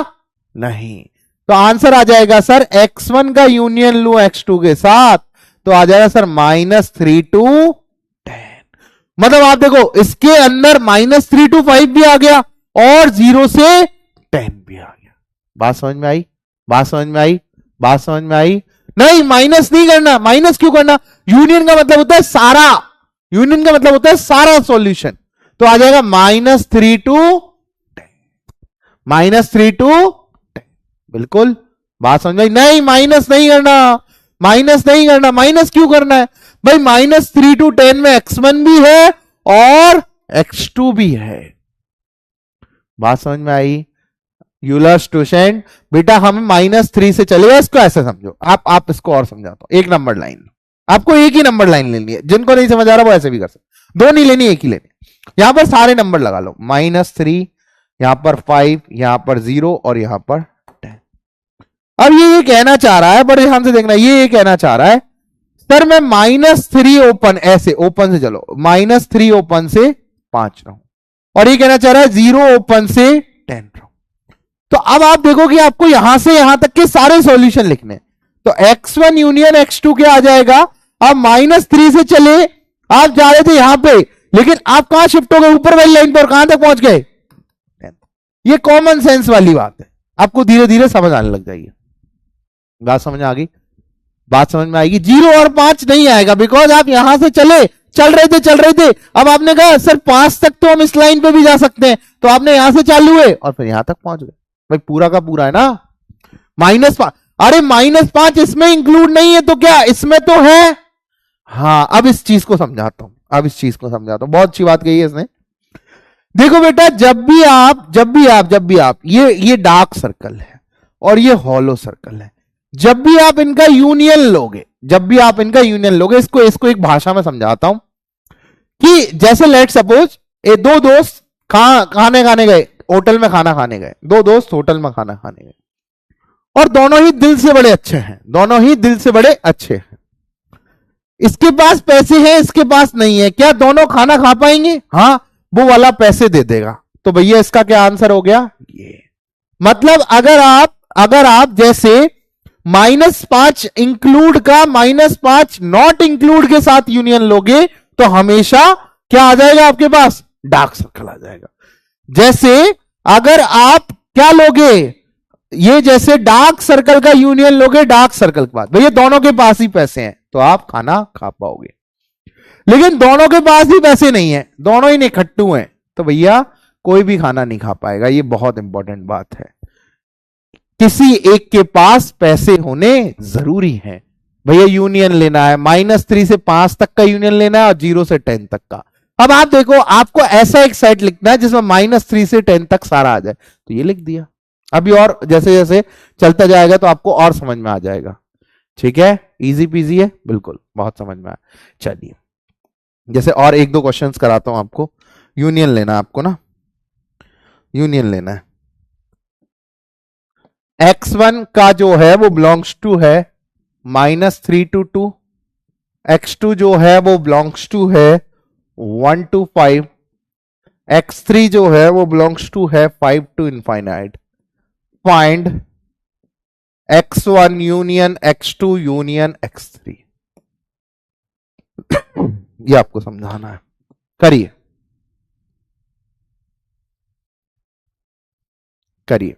नहीं, तो आंसर आ जाएगा सर x1 का यूनियन लू x2 के साथ, तो आ जाएगा सर -3 to 10। मतलब आप देखो इसके अंदर -3 to 5 भी आ गया और 0 से 10 भी आ गया। बात समझ में आई, बात समझ में आई, बात समझ में आई। नहीं माइनस नहीं करना, माइनस क्यों करना, यूनियन का मतलब होता है सारा, यूनियन का मतलब होता है सारा सॉल्यूशन, तो आ जाएगा -3 to 10, -3 to 10, बिल्कुल। बात समझ में, नहीं माइनस नहीं करना, माइनस नहीं करना, माइनस क्यों करना है भाई, -3 to 10 में x1 भी है और x2 भी है। बात समझ में आई, यूलर्स क्वोशिएंट। बेटा हम -3 से चलेगा, इसको ऐसे समझो, आप इसको और समझाता हूं, एक नंबर लाइन, आपको एक ही नंबर लाइन लेनी है, जिनको नहीं समझ आ रहा वो ऐसे भी कर सकते, दो नहीं लेनी एक ही लेनी। यहां पर सारे नंबर लगा लो, -3, यहां पर 5, यहां पर 0 और यहां पर 10। अब ये कहना चाह रहा है, बड़े ध्यान से देखना, ये कहना चाह रहा है सर मैं -3 ओपन, ऐसे ओपन से चलो, -3 ओपन से 5 रहूं, और ये कहना चाह रहा है 0 ओपन से 10 रहूं। तो अब आप देखो कि आपको यहां से यहां तक के सारे सॉल्यूशन लिखने, तो x1 यूनियन x2 क्या आ जाएगा। अब -3 से चले, आप जा रहे थे यहां पे, लेकिन आप कहां शिफ्ट हो गए, ऊपर वाली लाइन पर, कहां तक पहुंच गए। ये कॉमन सेंस वाली बात है, आपको धीरे धीरे समझ आने लग जाएगी। बात समझ आ गई, बात समझ में आएगी। 0 और 5 नहीं आएगा, बिकॉज आप यहां से चले, चल रहे थे, अब आपने कहा सर 5 तक तो हम इस लाइन पे भी जा सकते हैं, तो आपने यहां से चालू हुए और फिर यहां तक पहुंच गए। भाई पूरा का पूरा है ना, -5, अरे -5 इसमें इंक्लूड नहीं है तो क्या इसमें तो है। हाँ अब इस चीज को समझाता हूं, अब इस चीज को समझाता हूं, बहुत अच्छी बात कही है इसने। देखो बेटा जब भी आप ये डार्क सर्कल है और ये हॉलो सर्कल है, जब भी आप इनका यूनियन लोगे, इसको एक भाषा में समझाता हूं कि जैसे लेट सपोज ये दो दोस्त खाने गए, होटल में खाना खाने गए, दो दोस्त होटल में खाना खाने गए, और दोनों ही दिल से बड़े अच्छे हैं, दोनों ही दिल से बड़े अच्छे हैं। इसके पास पैसे हैं, इसके पास नहीं है, क्या दोनों खाना खा पाएंगे? हाँ, वो वाला पैसे दे देगा। तो भैया इसका क्या आंसर हो गया? ये मतलब अगर आप जैसे -5 इंक्लूड का -5 नॉट इंक्लूड के साथ यूनियन लोगे तो हमेशा क्या आ जाएगा आपके पास? डार्क सर्कल आ जाएगा। जैसे अगर आप क्या लोगे, ये जैसे डार्क सर्कल का यूनियन लोगे, डार्क सर्कल के बाद भैया दोनों के पास ही पैसे हैं तो आप खाना खा पाओगे, लेकिन दोनों के पास ही पैसे नहीं है, दोनों ही निखट्टू हैं, तो भैया कोई भी खाना नहीं खा पाएगा। ये बहुत इंपॉर्टेंट बात है, किसी एक के पास पैसे होने जरूरी है। भैया यूनियन लेना है, -3 से 5 तक का यूनियन लेना है और 0 से 10 तक का। अब आप देखो, आपको ऐसा एक सेट लिखना है जिसमें -3 से 10 तक सारा आ जाए, तो ये लिख दिया। अभी और जैसे जैसे चलता जाएगा तो आपको और समझ में आ जाएगा। ठीक है, इजी पीजी है, बिल्कुल बहुत समझ में आया। चलिए जैसे और एक दो क्वेश्चंस कराता हूं आपको। यूनियन लेना है आपको ना, यूनियन लेना है। x1 का जो है वो बिलोंग्स टू है -3 to 2, x2 जो है वो बिलोंग्स टू है 1 to 5, x3 जो है वो बिलोंग्स टू है 5 to infinite। Find x1 union x2 union x3। ये आपको समझाना है, करिए करिए।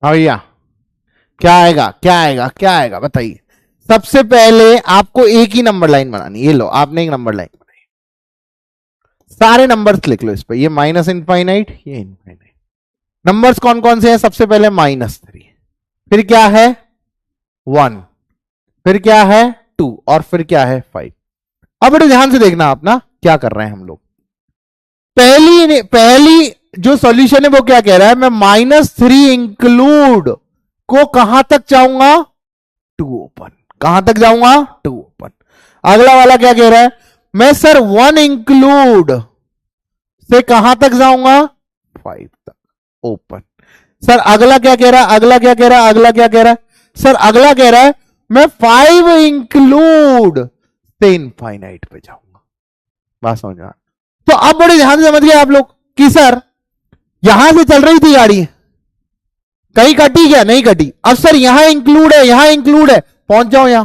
हाँ भैया, क्या आएगा क्या आएगा क्या आएगा बताइए। सबसे पहले आपको एक ही नंबर लाइन बनानी, ये लो आपने एक नंबर लाइन बनाई, सारे नंबर्स लिख लो इस पे, ये माइनस इनफाइनाइट, ये इनफाइनाइट। नंबर्स कौन कौन से हैं? सबसे पहले -3, फिर क्या है 1, फिर क्या है 2 और फिर क्या है 5। अब बड़े ध्यान से देखना आप ना क्या कर रहे हैं हम लोग। पहली जो सॉल्यूशन है वो क्या कह रहा है, मैं -3 इंक्लूड को कहां तक जाऊंगा? 2 ओपन। कहां तक जाऊंगा? 2 ओपन। अगला वाला क्या कह रहा है, मैं सर 1 इंक्लूड से कहां तक जाऊंगा? 5 तक ओपन। सर अगला क्या कह रहा है, अगला क्या कह रहा है, अगला क्या कह रहा है? सर अगला कह रहा है मैं 5 इंक्लूड से इनफाइनाइट पे जाऊंगा। बात समझ में? तो अब बड़े ध्यान से समझ गए आप लोग कि सर यहां से चल रही थी गाड़ी, कहीं कटी क्या? नहीं कटी। अब सर यहां इंक्लूड है, यहां इंक्लूड है, पहुंच जाओ यहां,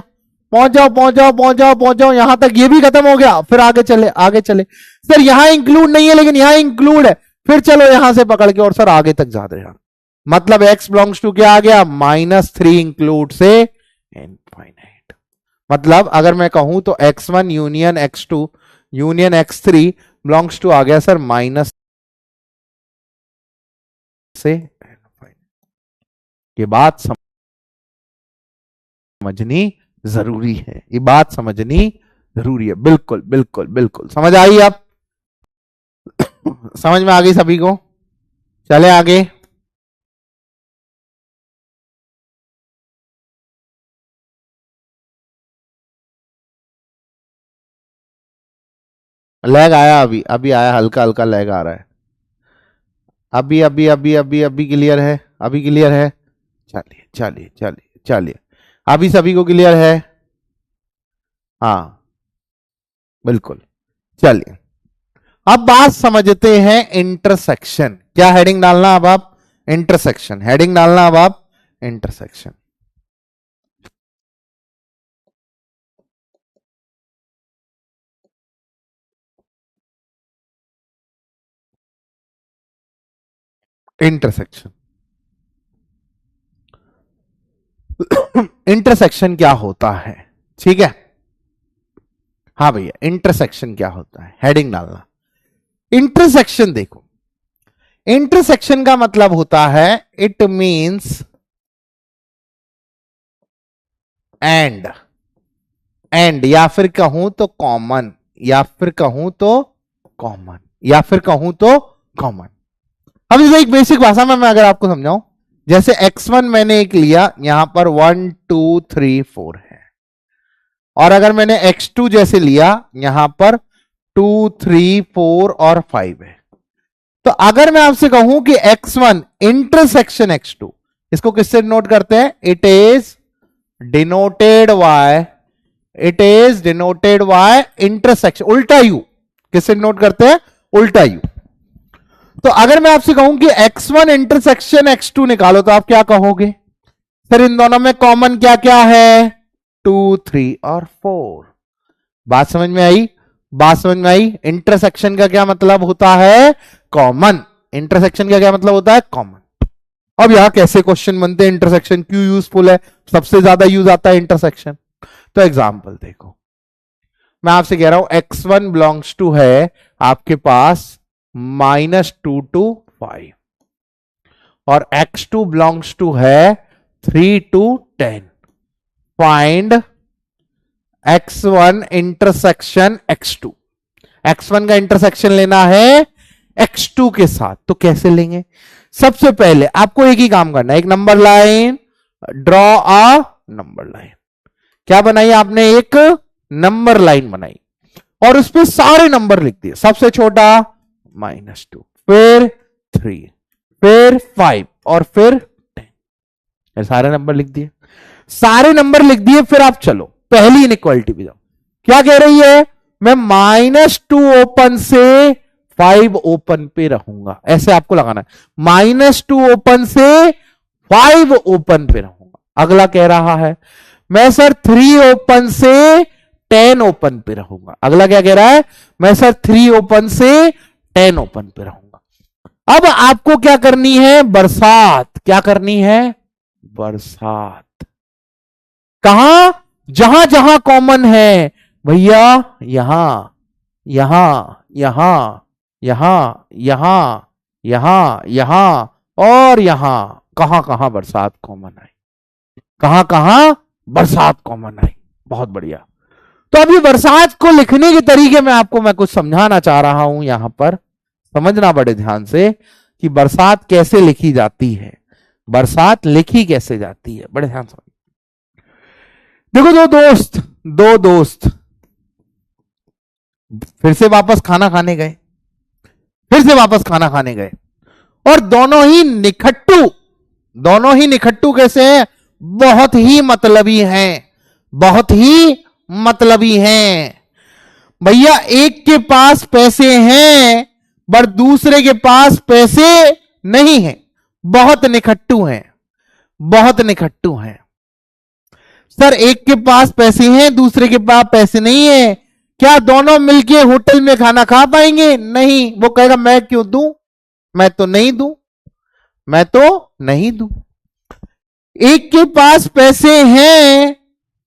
पहुंच जाओ पहुंच जाओ पहुंच जाओ पहुंच जाओ, यहां तक ये भी खत्म हो गया, फिर आगे चले आगे चले। सर यहां इंक्लूड नहीं है लेकिन यहां इंक्लूड है, फिर चलो यहां से पकड़ के और सर आगे तक जा रहे हैं। मतलब x बिलोंग्स टू क्या आ गया? -3 इंक्लूड से इनफाइनाइट। मतलब अगर मैं कहूं तो x1 union x2 union x3 belongs to आ गया सर माइनस से। ये बात समझनी जरूरी है, ये बात समझनी जरूरी है। बिल्कुल बिल्कुल बिल्कुल समझ आई आप? समझ में आ गई सभी को? चले आगे। लैग आया, अभी अभी आया, हल्का हल्का लैग आ रहा है। अभी अभी अभी अभी अभी क्लियर है, अभी क्लियर है। चलिए चलिए चलिए चलिए, अभी सभी को क्लियर है। हाँ बिल्कुल। चलिए अब बात समझते हैं इंटरसेक्शन। क्या हेडिंग डालना अब आप? इंटरसेक्शन। हेडिंग डालना अब आप इंटरसेक्शन। इंटरसेक्शन। इंटरसेक्शन क्या होता है? ठीक है, हाँ भैया, इंटरसेक्शन क्या होता है, हेडिंग डालना। इंटरसेक्शन देखो, इंटरसेक्शन का मतलब होता है, इट मींस एंड। एंड या फिर कहूं तो कॉमन, या फिर कहूं तो कॉमन, या फिर कहूं तो कॉमन। अब जैसे एक बेसिक भाषा में मैं अगर आपको समझाऊं, जैसे x1 मैंने एक लिया, यहां पर 1 2 3 4 है, और अगर मैंने x2 जैसे लिया, यहां पर 2 3 4 और 5 है। तो अगर मैं आपसे कहूं कि x1 इंटरसेक्शन x2, इसको किससे डिनोट करते हैं? It is denoted by, it is denoted by intersection, उल्टा यू। किससे डिनोट करते हैं? उल्टा यू। तो अगर मैं आपसे कहूं कि x1 इंटरसेक्शन x2 निकालो, तो आप क्या कहोगे? सर इन दोनों में कॉमन क्या क्या है? 2 3 और 4। बात समझ में आई? बात समझ में आई? इंटरसेक्शन का क्या मतलब होता है? कॉमन। इंटरसेक्शन का क्या मतलब होता है? कॉमन। अब यहां कैसे क्वेश्चन बनते हैं? इंटरसेक्शन क्यों यूजफुल है? सबसे ज्यादा यूज आता है इंटरसेक्शन। तो एग्जांपल देखो, मैं आपसे कह रहा हूं x1 बिलोंग्स टू है आपके पास -2 to 5, और x2 बिलोंग्स टू है 3 to 10। Find x1 intersection x2। x1 का इंटरसेक्शन लेना है x2 के साथ, तो कैसे लेंगे? सबसे पहले आपको एक ही काम करना है, एक number line, draw a number line. क्या बनाई आपने? एक नंबर लाइन बनाई, और उस पर सारे नंबर लिख दिए। सबसे छोटा -2, फिर 3, फिर 5 और फिर 10। सारे नंबर लिख दिए, सारे नंबर लिख दिए। फिर आप चलो पहली इनइक्वालिटी पे जाओ। क्या कह रही है? मैं -2 ओपन से 5 ओपन पे रहूंगा, ऐसे आपको लगाना है। -2 ओपन से 5 ओपन पे रहूंगा। अगला कह रहा है मैं सर 3 ओपन से 10 ओपन पे रहूंगा। अगला क्या कह रहा है? मैं सर 3 ओपन से 10 ओपन पे रहूंगा। अब आपको क्या करनी है? बरसात। क्या करनी है? बरसात। कहां? जहां जहां कॉमन है भैया, यहां यहां यहां यहां यहां यहां यहां और यहां। कहां कहां बरसात कॉमन आई? कहां कहां बरसात कॉमन आई? बहुत बढ़िया। तो अभी बरसात को लिखने के तरीके में आपको मैं कुछ समझाना चाह रहा हूं। यहां पर समझना बड़े ध्यान से कि बरसात कैसे लिखी जाती है, बरसात लिखी कैसे जाती है, बड़े ध्यान से। देखो दो दोस्त फिर से वापस खाना खाने गए, फिर से वापस खाना खाने गए, और दोनों ही निखट्टू, दोनों ही निखट्टू कैसे हैं? बहुत ही मतलबी हैं, बहुत ही मतलबी हैं। भैया एक के पास पैसे हैं पर दूसरे के पास पैसे नहीं हैं, बहुत निखट्टू हैं, बहुत निखट्टू हैं। सर एक के पास पैसे हैं, दूसरे के पास पैसे नहीं है, क्या दोनों मिलके होटल में खाना खा पाएंगे? नहीं। वो कहेगा मैं क्यों दूं, मैं तो नहीं दूं, मैं तो नहीं दूं। एक के पास पैसे हैं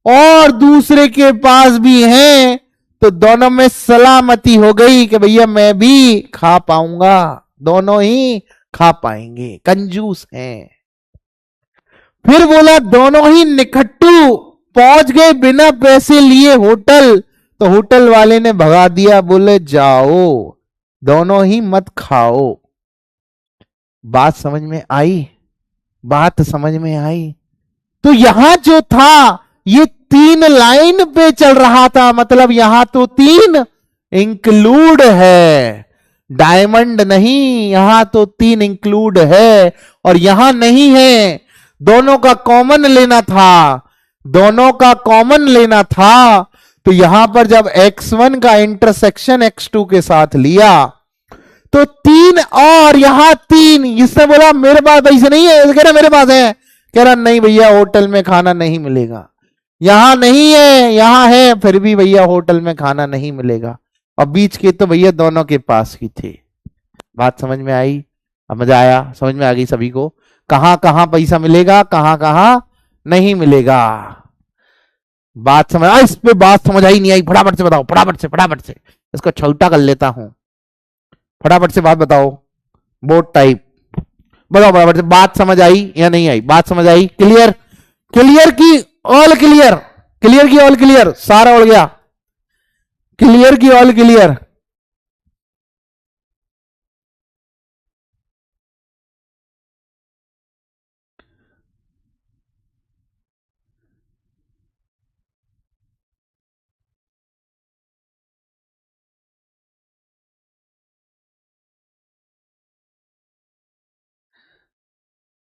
और दूसरे के पास भी हैं, तो दोनों में सलामती हो गई कि भैया मैं भी खा पाऊंगा, दोनों ही खा पाएंगे, कंजूस हैं। फिर बोला दोनों ही निखट्टू पहुंच गए बिना पैसे लिए होटल, तो होटल वाले ने भगा दिया, बोले जाओ दोनों ही मत खाओ। बात समझ में आई? बात समझ में आई? तो यहां जो था ये 3 लाइन पे चल रहा था, मतलब यहां तो 3, इंक्लूड है, डायमंड नहीं, यहां तो 3 इंक्लूड है और यहां नहीं है। दोनों का कॉमन लेना था, दोनों का कॉमन लेना था। तो यहां पर जब x1 का इंटरसेक्शन x2 के साथ लिया तो 3 और यहां 3। इसने बोला मेरे पास पैसे नहीं है, कह रहा मेरे पास है, कह रहा नहीं भैया होटल में खाना नहीं मिलेगा। यहां नहीं है, यहां है, फिर भी भैया होटल में खाना नहीं मिलेगा। और बीच के तो भैया दोनों के पास ही थे। बात समझ में आई? अब मजा आया? समझ में आ गई सभी को? कहां कहां पैसा मिलेगा, कहां कहां नहीं मिलेगा। बात समझ इस पे बात समझ आई नहीं आई? फटाफट से बताओ, फटाफट से इसको छोटा कर लेता हूं। फटाफट से बात बताओ, बोर्ड टाइप बताओ फटाफट से। बात समझ आई या नहीं आई? बात समझ आई? क्लियर? क्लियर की ऑल क्लियर? क्लियर की ऑल क्लियर? सारा उड़ गया? क्लियर की ऑल क्लियर?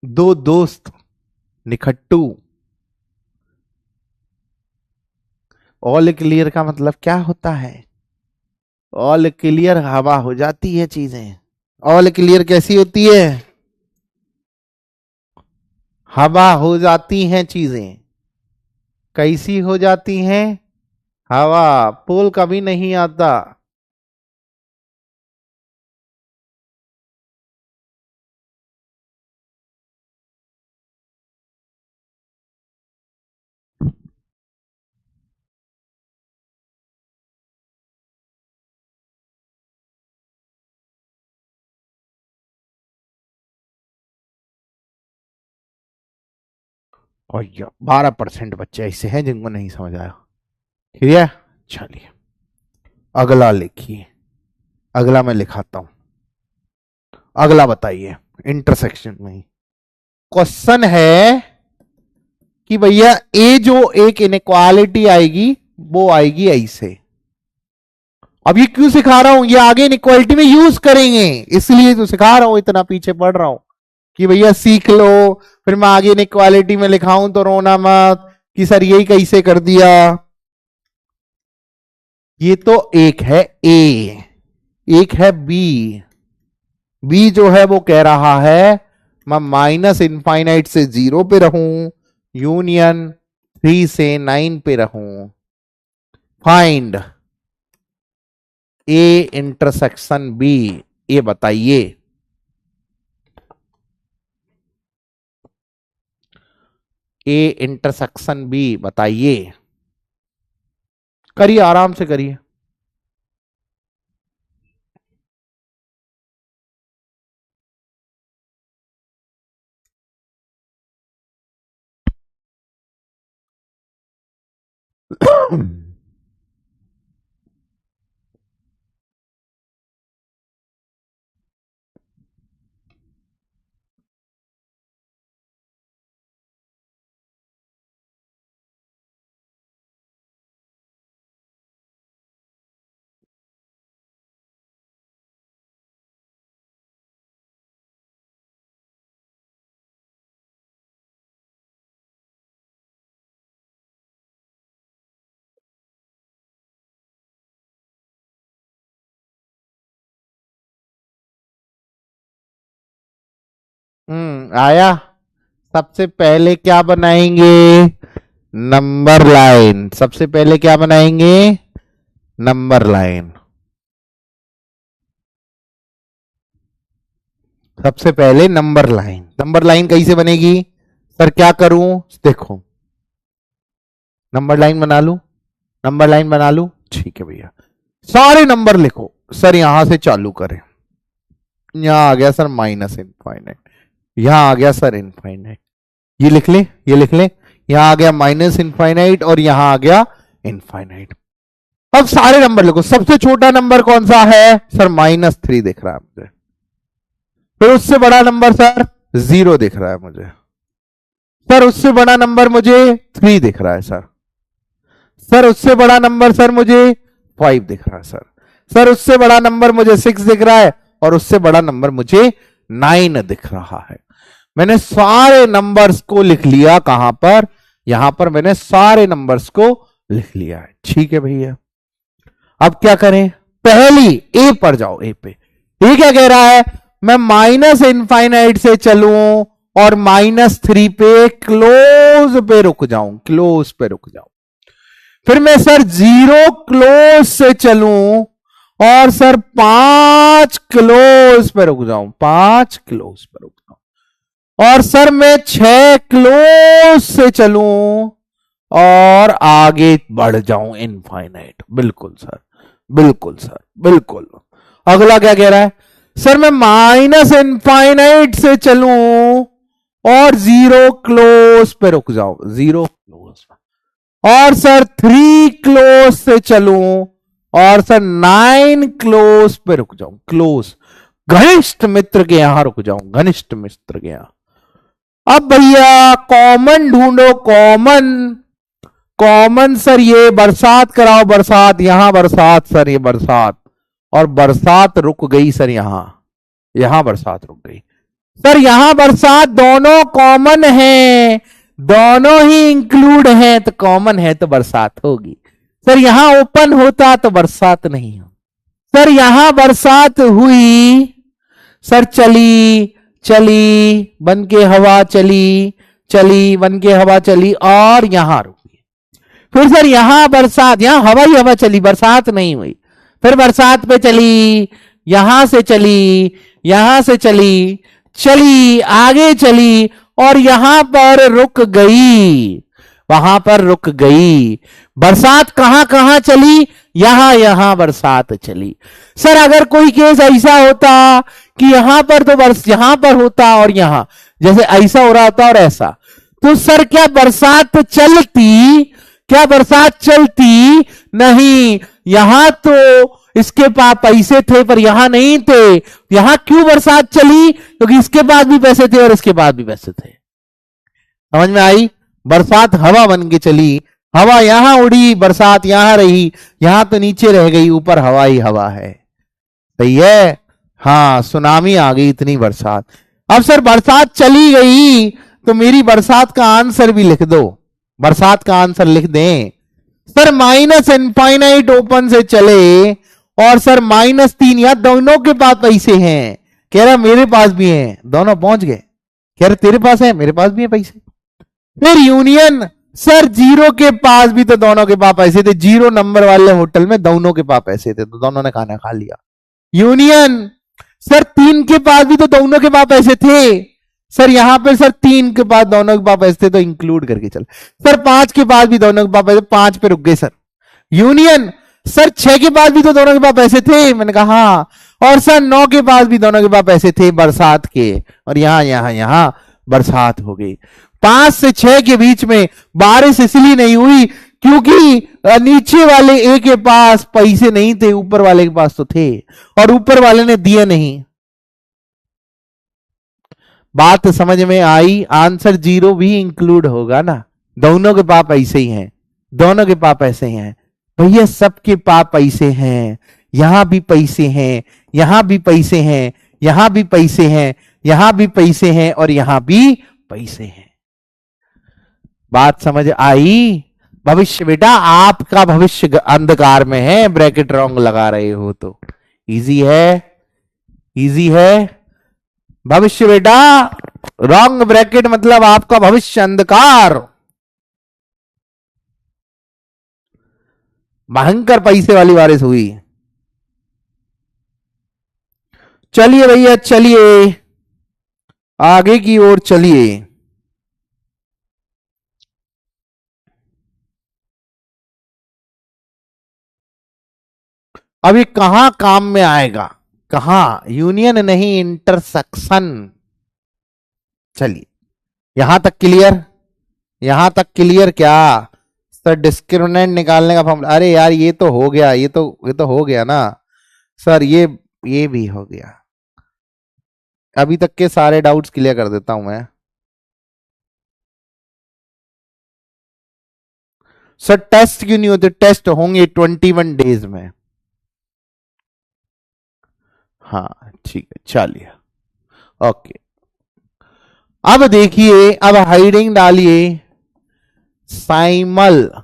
दो दोस्त निखट्टू। ऑल क्लियर का मतलब क्या होता है? ऑल क्लियर हवा हो जाती है चीजें। ऑल क्लियर कैसी होती है? हवा हो जाती हैं चीजें। कैसी हो जाती हैं? हवा। पोल कभी नहीं आता। और 12% बच्चे ऐसे हैं जिनको नहीं समझ आया। ठीक है, चलिए अगला लिखिए। अगला मैं लिखाता हूं। अगला बताइए, इंटरसेक्शन में क्वेश्चन है कि भैया ए जो एक इनइक्वालिटी आएगी वो आएगी ऐसे। अब ये क्यों सिखा रहा हूं? ये आगे इनइक्वालिटी में यूज करेंगे, इसलिए तो सिखा रहा हूं, इतना पीछे पढ़ रहा हूं कि भैया सीख लो। फिर मैं आगे इनइक्वालिटी में लिखाऊं तो रोना मत कि सर यही कैसे कर दिया। ये तो एक है ए, एक है बी। बी जो है वो कह रहा है मैं माइनस इनफाइनाइट से 0 पे रहूं, यूनियन 3 से 9 पे रहूं। फाइंड ए इंटरसेक्शन बी, ये बताइए। ए इंटरसेक्शन बी बताइए। करिए, आराम से करिए। आया। सबसे पहले क्या बनाएंगे? Number line. सबसे पहले क्या बनाएंगे? Number line. सबसे पहले नंबर लाइन। नंबर लाइन कैसे बनेगी? सर क्या करूं? देखो, नंबर लाइन बना लू, नंबर लाइन बना लू, ठीक है भैया। सारे नंबर लिखो। सर यहां से चालू करें। यहां आ गया सर माइनस इनफाइनाइट, यहां आ गया सर इनफाइनाइट। ये लिख ले, ये लिख ले। यहां आ गया माइनस इनफाइनाइट और यहां आ गया इनफाइनाइट। अब सारे नंबर लिखो। सबसे छोटा नंबर कौन सा है? सर -3 दिख रहा है मुझे। फिर उससे बड़ा नंबर सर 0 दिख रहा है मुझे। सर उससे बड़ा नंबर मुझे 3 दिख रहा है सर। सर उससे बड़ा नंबर सर मुझे 5 दिख रहा है सर। सर उससे बड़ा नंबर मुझे 6 दिख रहा है और उससे बड़ा नंबर मुझे 9 दिख रहा है। मैंने सारे नंबर्स को लिख लिया, कहां पर, यहां पर मैंने सारे नंबर्स को लिख लिया है। ठीक है भैया, अब क्या करें, पहली ए पर जाओ, ए पे। ये क्या कह रहा है, मैं माइनस इनफाइनाइट से चलूं और -3 पे क्लोज पे रुक जाऊं, क्लोज पे रुक जाऊं। फिर मैं सर 0 क्लोज से चलूं और सर 5 क्लोज पे रुक जाऊं, 5 क्लोज पे रुक जाऊं। और सर मैं 6 क्लोज से चलूं और आगे बढ़ जाऊं इनफाइनाइट। बिल्कुल सर, बिल्कुल सर, बिल्कुल। अगला क्या कह रहा है, सर मैं माइनस इनफाइनाइट से चलूं और 0 क्लोज पे रुक जाऊं, 0 क्लोज। और सर 3 क्लोज से चलूं और सर 9 क्लोज पे रुक जाऊं, क्लोज, घनिष्ठ मित्र के यहां रुक जाऊं, घनिष्ठ मित्र के यहां। अब भैया कॉमन ढूंढो, कॉमन, कॉमन सर ये बरसात कराओ, बरसात, यहां बरसात सर, ये बरसात, और बरसात रुक गई सर, यहां बरसात रुक गई सर, यहां बरसात, दोनों कॉमन है, दोनों ही इंक्लूड है, तो कॉमन है तो बरसात होगी। सर यहां ओपन होता तो बरसात नहीं हो। सर यहां बरसात हुई, सर चली, चली बन के हवा चली, चली बन के हवा चली और यहां रुकी। फिर सर यहां बरसात, यहां हवा ही हवा चली, बरसात नहीं हुई। फिर बरसात पे चली, यहां से चली, यहां से चली, चली आगे चली और यहां पर रुक गई, वहां पर रुक गई। बरसात कहां कहां चली, यहां यहां बरसात चली। सर अगर कोई केस ऐसा होता कि यहां पर तो यहां पर होता और यहां, जैसे ऐसा हो रहा होता और ऐसा, तो सर क्या बरसात चलती, क्या बरसात चलती? नहीं, यहां तो इसके पास पैसे थे पर यहां नहीं थे। यहां क्यों बरसात चली? क्योंकि इसके पास भी पैसे थे और इसके पास भी पैसे थे। समझ में आई? बरसात हवा बन के चली, हवा यहां उड़ी, बरसात यहां रही, यहां तो नीचे रह गई, ऊपर हवा ही हवा है। सही है? हाँ, सुनामी आ गई, इतनी बरसात। अब सर बरसात चली गई तो मेरी बरसात का आंसर भी लिख दो, बरसात का आंसर लिख दें। सर माइनस इनफाइनाइट ओपन से चले और सर -3, या दोनों के पास पैसे हैं, कह रहा मेरे पास भी हैं, दोनों पहुंच गए, कह रहा तेरे पास है, मेरे पास भी है पैसे। फिर यूनियन, सर 0 के पास भी तो दोनों के पास पैसे थे, 0 नंबर वाले होटल में दोनों के पास पैसे थे तो दोनों ने खाना खा लिया। यूनियन, सर 3 के पास भी तो दोनों के पास पैसे थे, सर यहां पर सर 3 के पास दोनों के पास पैसे थे तो इंक्लूड करके चल। सर 5 के पास भी दोनों के पास पैसे, 5 पे रुक गए सर। यूनियन, सर 6 के पास भी तो दोनों के पास पैसे थे, मैंने कहा हाँ, और सर 9 के पास भी दोनों के पास पैसे थे बरसात के, और यहां बरसात हो गई। 5 से 6 के बीच में बारिश इसलिए नहीं हुई क्योंकि नीचे वाले ए के पास पैसे नहीं थे, ऊपर वाले के पास तो थे और ऊपर वाले ने दिए नहीं। बात समझ में आई? आंसर 0 भी इंक्लूड होगा ना, दोनों के पास पैसे ही हैं, दोनों के पास पैसे हैं भैया, सबके पास पैसे हैं, यहां भी पैसे हैं, यहां भी पैसे हैं, यहां भी पैसे हैं, यहां भी पैसे हैं और यहां भी पैसे हैं। बात समझ आई? भविष्य बेटा, आपका भविष्य अंधकार में है, ब्रैकेट रॉन्ग लगा रहे हो तो इजी है, इजी है भविष्य बेटा, रॉन्ग ब्रैकेट मतलब आपका भविष्य अंधकार। भयंकर पैसे वाली बारिश हुई। चलिए भैया, चलिए आगे की ओर चलिए। अभी कहां काम में आएगा, कहां, यूनियन नहीं इंटरसेक्शन। चलिए यहां तक क्लियर, यहां तक क्लियर क्या? सर डिस्क्रिमिनेंट निकालने का फॉर्मूला, अरे यार ये तो हो गया, ये तो हो गया ना सर, ये भी हो गया। अभी तक के सारे डाउट्स क्लियर कर देता हूं मैं। सर टेस्ट क्यों नहीं होते? टेस्ट होंगे 21 डेज में, हाँ ठीक है, चलिए ओके। अब देखिए, अब हाइडिंग डालिए साइमल्टेनियस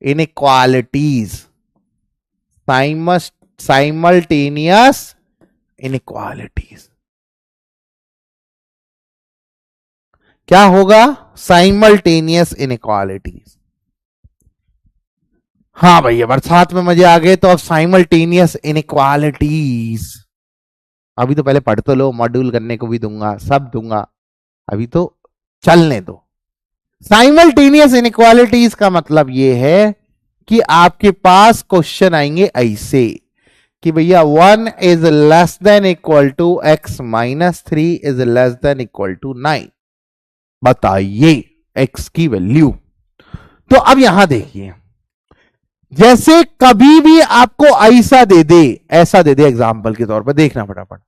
इनइक्वालिटीज, साइमल्टेनियस इनइक्वालिटीज क्या होगा? Simultaneous inequalities. हाँ भैया, बरसात में मजे आ गए, तो अब साइमल्टेनियस इनइक्वालिटीज। अभी तो पहले पढ़ तो लो, मॉड्यूल करने को भी दूंगा, सब दूंगा, अभी तो चलने दो। साइमल्टेनियस इनइक्वालिटीज का मतलब ये है कि आपके पास क्वेश्चन आएंगे ऐसे कि भैया 1 is less than equal to x minus 3 is less than equal to 9, बताइए x की वैल्यू। तो अब यहां देखिए, जैसे कभी भी आपको ऐसा दे दे, ऐसा दे दे एग्जांपल के तौर पर, देखना फटाफट,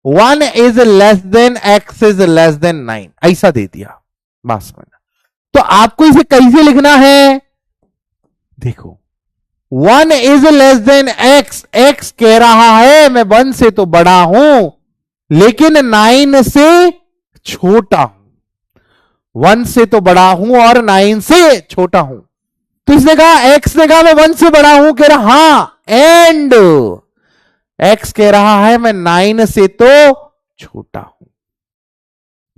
1 is less then x is less then 9, ऐसा दे दिया बस में, तो आपको इसे कैसे लिखना है? देखो 1 is less then x, x कह रहा है मैं 1 से तो बड़ा हूं लेकिन 9 से छोटा हूं, 1 से तो बड़ा हूं और 9 से छोटा हूं। तो इसने कहा, x ने कहा मैं 1 से बड़ा हूं, कह रहा हां, एंड x कह रहा है मैं 9 से तो छोटा हूं।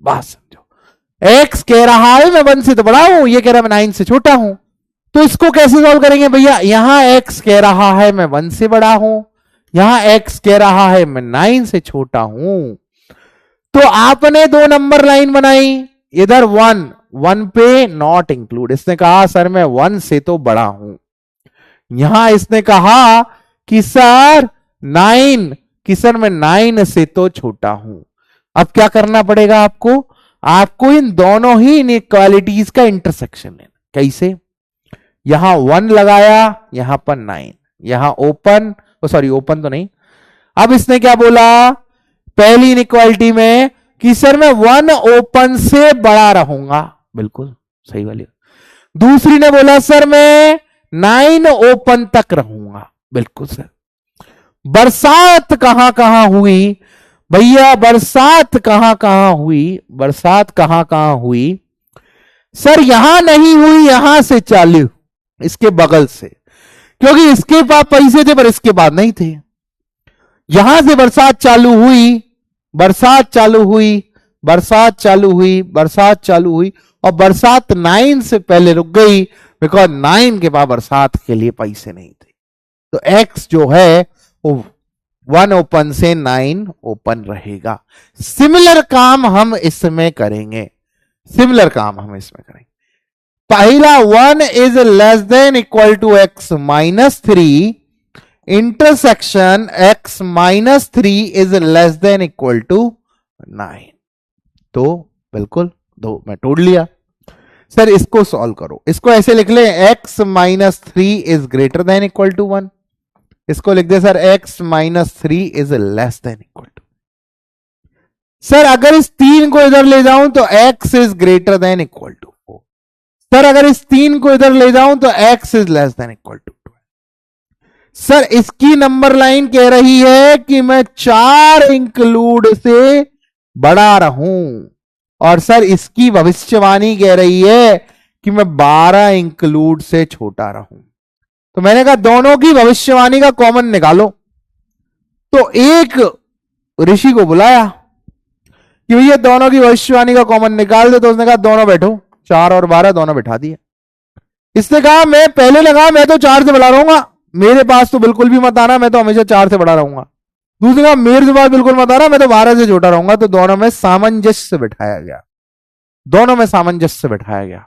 बात समझो, x कह रहा है मैं 1 से तो बड़ा हूं, ये कह रहा है मैं 9 से छोटा हूं। तो इसको कैसे सॉल्व करेंगे भैया? यहां x कह रहा है मैं 1 से बड़ा हूं, यहां x कह रहा है मैं 9 से छोटा हूं। तो आपने 2 नंबर लाइन बनाई, इधर 1 पे नॉट इंक्लूड, इसने कहा सर मैं 1 से तो बड़ा हूं, यहां इसने कहा कि सर 9, कि सर मैं 9 से तो छोटा हूं। अब क्या करना पड़ेगा आपको? आपको इन दोनों ही इनइक्वालिटीज का इंटरसेक्शन लेना। कैसे? यहां 1 लगाया, यहां पर 9, यहां ओपन, सॉरी ओपन तो नहीं, अब इसने क्या बोला पहली इनइक्वालिटी में कि सर मैं 1 ओपन से बड़ा रहूंगा, बिल्कुल सही वाली। दूसरी ने बोला सर मैं 9 ओपन तक रहूंगा, बिल्कुल सर। बरसात कहां कहां हुई भैया? बरसात कहां कहां हुई? बरसात कहां कहां हुई सर? यहां नहीं हुई, यहां से चालू, इसके बगल से, क्योंकि इसके पास पैसे थे पर इसके पास नहीं थे। यहां से बरसात चालू हुई, बरसात चालू हुई, बरसात चालू हुई, बरसात चालू हुई, और बरसात 9 से पहले रुक गई, बिकॉज 9 के पास बरसात के लिए पैसे नहीं थे। तो x जो है वो 1 ओपन से 9 ओपन रहेगा। सिमिलर काम हम इसमें करेंगे, सिमिलर काम हम इसमें करेंगे। पहला 1 is less than equal to x minus 3, intersection x minus 3 is less than equal to 9। तो बिल्कुल दो मैं तोड़ लिया। सर इसको सॉल्व करो, इसको ऐसे लिख ले, x minus 3 is greater than equal to 1। इसको लिख दे sir x minus 3 is less than equal to. Sir अगर इस 3 को इधर ले जाऊं तो x is greater than equal to 4। Sir अगर इस 3 को इधर ले जाऊं तो x is less than equal to 12। Sir इसकी नंबर लाइन कह रही है कि मैं 4 इंक्लूड से बड़ा रहूं, और सर इसकी भविष्यवाणी कह रही है कि मैं 12 इंक्लूड से छोटा रहूं। तो मैंने कहा दोनों की भविष्यवाणी का कॉमन निकालो। तो एक ऋषि को बुलाया कि भैया दोनों की भविष्यवाणी का कॉमन निकाल दे। तो उसने कहा दोनों बैठो, 4 और 12 दोनों बैठा दिए। इसने कहा मैं पहले लगा, मैं तो 4 से बड़ा रहूंगा, मेरे पास तो बिल्कुल भी मत आना, मैं तो हमेशा 4 से बड़ा रहूंगा। दूसरे कहा मेरे पास बिल्कुल मत आना, मैं तो 12 से छोटा रहूंगा। तो दोनों में सामंजस्य बिठाया गया, दोनों में सामंजस्य बिठाया गया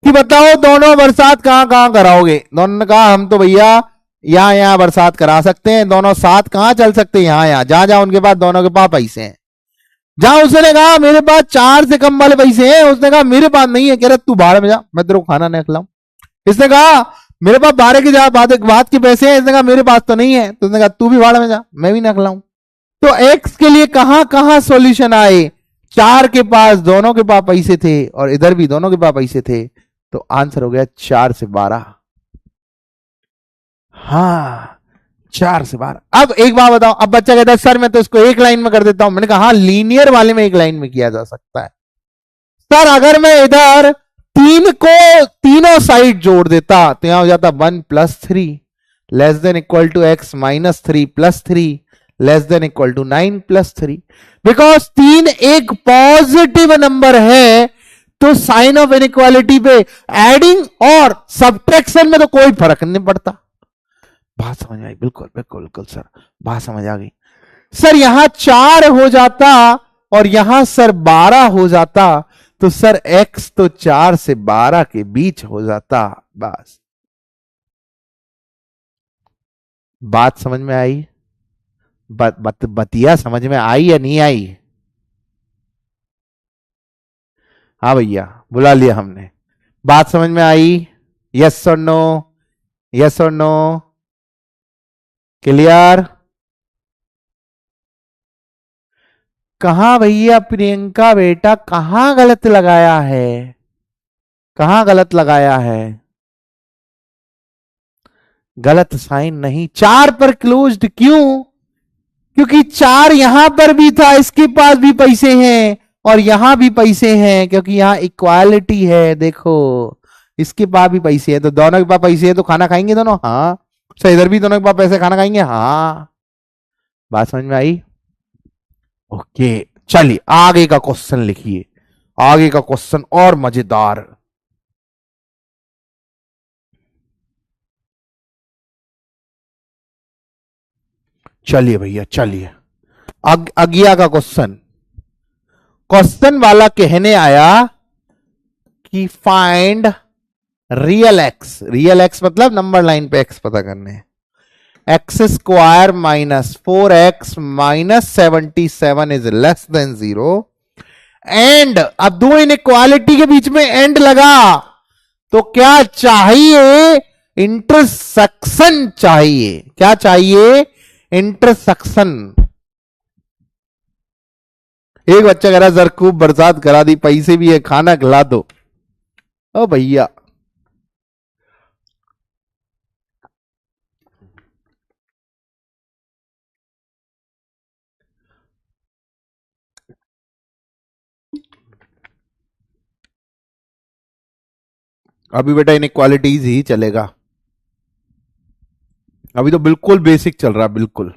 कि बताओ दोनों बरसात कहां कहां कराओगे। दोनों ने कहा हम तो भैया यहां यहां बरसात करा सकते हैं, दोनों साथ कहां चल सकते हैं, यहां यहां, जहां जहां उनके पास, दोनों के पास पैसे हैं। जहां उसने कहा मेरे पास 4 से कम वाले पैसे हैं, उसने कहा मेरे पास नहीं है, कह रहा तू बाहर में जा, मैं तेरे को खाना नहीं खिलाऊं। इसने कहा मेरे पास 12 की बात के पैसे हैं, इसने कहा मेरे पास तो नहीं है, तो उसने कहा तू भी भाड़ में जा, मैं भी ना खिलाऊं। तो x के लिए कहां कहां सॉल्यूशन आए? 4 के पास, दोनों के पास पैसे थे, और इधर भी दोनों के पास पैसे थे। तो आंसर हो गया 4 से 12। हाँ 4 से 12। अब एक बात बताओ, अब बच्चा कहता है सर मैं तो इसको एक लाइन में कर देता हूं। मैंने कहा हाँ लीनियर वाले में एक लाइन में किया जा सकता है। सर अगर मैं इधर 3 को तीनों साइड जोड़ देता तो यहां हो जाता 1+3 less than equal to x -3+3 less than equal to 9+3। Because 3 एक पॉजिटिव नंबर है तो साइन ऑफ इनइक्वालिटी पे एडिंग और सब्ट्रैक्शन में तो कोई फर्क नहीं पड़ता। बात समझ में आई? बिल्कुल बिल्कुल बिल्कुल सर, बात समझ आ गई। सर यहां 4 हो जाता और यहां सर 12 हो जाता तो सर x तो 4 से 12 के बीच हो जाता। बस बात समझ में आई? बतिया समझ में आई या नहीं आई? हाँ भैया बुला लिया हमने। बात समझ में आई? यस और नो? यस और नो? क्लियर? कहां भैया प्रियंका बेटा, कहां गलत लगाया है? कहां गलत लगाया है? गलत साइन नहीं, 4 पर क्लोज्ड क्यों? क्योंकि 4 यहां पर भी था, इसके पास भी पैसे हैं और यहां भी पैसे हैं, क्योंकि यहां इक्वालिटी है। देखो इसके पास भी पैसे हैं तो दोनों के पास पैसे हैं तो खाना खाएंगे दोनों। हाँ तो इधर भी दोनों के पास पैसे, खाना खाएंगे। हाँ बात समझ में आई? ओके चलिए आगे का क्वेश्चन लिखिए। आगे का क्वेश्चन और मजेदार। चलिए भैया चलिए, अगिया का क्वेश्चन। क्वेश्चन वाला कहने आया कि फाइंड रियल एक्स मतलब नंबर लाइन पे एक्स पता करने। x² -4x -77 is less than 0 and, अब दो इनइक्वालिटी के बीच में एंड लगा तो क्या चाहिए? इंटरसेक्शन चाहिए। क्या चाहिए? इंटरसेक्शन। एक बच्चा कह रहा सर खूब बरसात करा दी, पैसे भी है, खाना खिला दो। ओ भैया अभी बेटा इनइक्वालिटीज ही चलेगा, अभी तो बिल्कुल बेसिक चल रहा, बिल्कुल।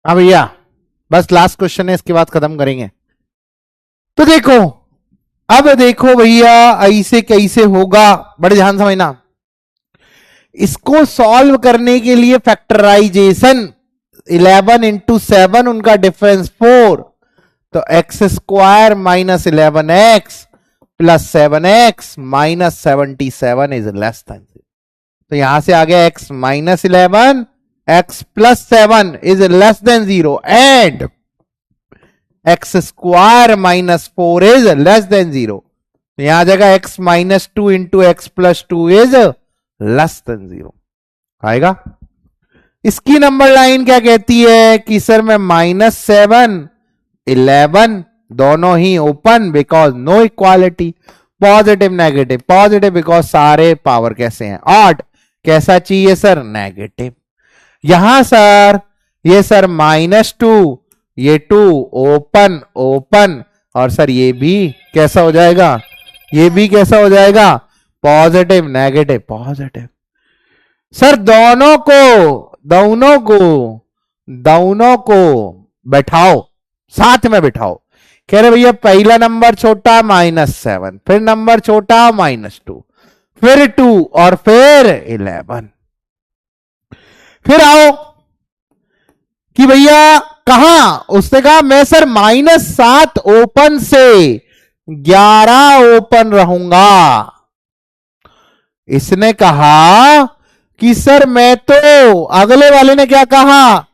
हाँ भैया, बस लास्ट क्वेश्चन है, इसके बाद खत्म करेंगे। तो देखो, अब देखो भैया ऐसे कैसे होगा, बड़े ध्यान समझना। इसको सॉल्व करने के लिए फैक्टराइजेशन 11 इंटू 7, उनका डिफरेंस 4, तो x square minus 11x plus 7x minus 77 is less then. तो यहां से आ गया x minus 11 x plus 7 is less than 0 and x square minus 4 is less than 0। तो यहां आ जाएगा x minus 2 into x plus 2 is less than 0 आएगा। इसकी number line क्या कहती है कि सर मैं -7 11 दोनों ही open because no equality, positive negative, positive because सारे पावर कैसे हैं ऑड, कैसा चाहिए सर नेगेटिव। यहां सर ये सर -2 ये 2 ओपन ओपन और सर ये भी कैसा हो जाएगा, ये भी कैसा हो जाएगा पॉजिटिव नेगेटिव पॉजिटिव। सर दोनों को बैठाओ, साथ में बैठाओ। कह रहे भैया पहला नंबर छोटा -7, फिर नंबर छोटा -2, फिर 2 और फिर 11। फिर आओ कि भैया कहां, उसने कहा मैं सर -7 ओपन से 11 ओपन रहूंगा। इसने कहा कि सर मैं तो, अगले वाले ने क्या कहा,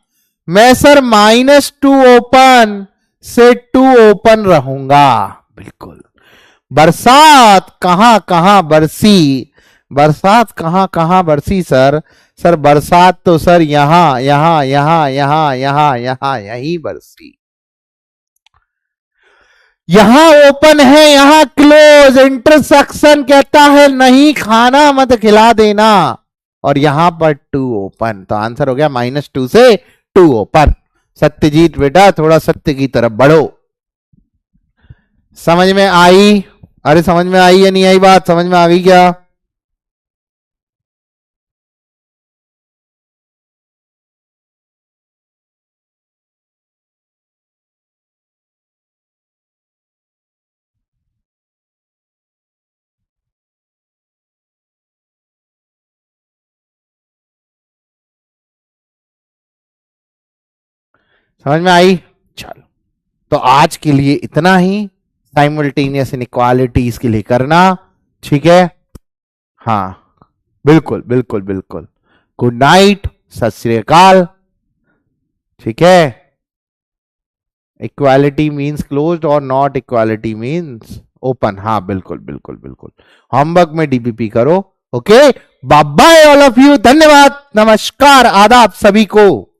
मैं सर -2 ओपन से 2 ओपन रहूंगा। बिल्कुल, बरसात कहां कहां बरसी, बरसात कहां कहां बरसी सर, सर बरसात तो सर यहां यहां यहां यहां यहां यहां यहीं बरसी। यहां ओपन है यहां क्लोज, इंटरसेक्शन कहता है नहीं खाना मत खिला देना, और यहां पर 2 ओपन। तो आंसर हो गया -2 से 2 ओपन। सत्यजीत बेटा थोड़ा सत्य की तरफ बढ़ो। समझ में आई? अरे समझ में आई या नहीं आई बात, समझ में आ गई क्या? समझ में आई? चलो, तो आज के लिए इतना ही। साइमल्टेनियस इनइक्वालिटीज के लिए करना, ठीक है? हाँ बिल्कुल बिल्कुल बिल्कुल। गुड नाइट, सत श्री अकाल। ठीक है, इक्वालिटी मीन्स क्लोज्ड और नॉट इक्वालिटी मीन्स ओपन। हाँ बिल्कुल बिल्कुल बिल्कुल, होमवर्क में डीबीपी करो। Okay, bye bye all of you, धन्यवाद, नमस्कार, आदाब सभी को।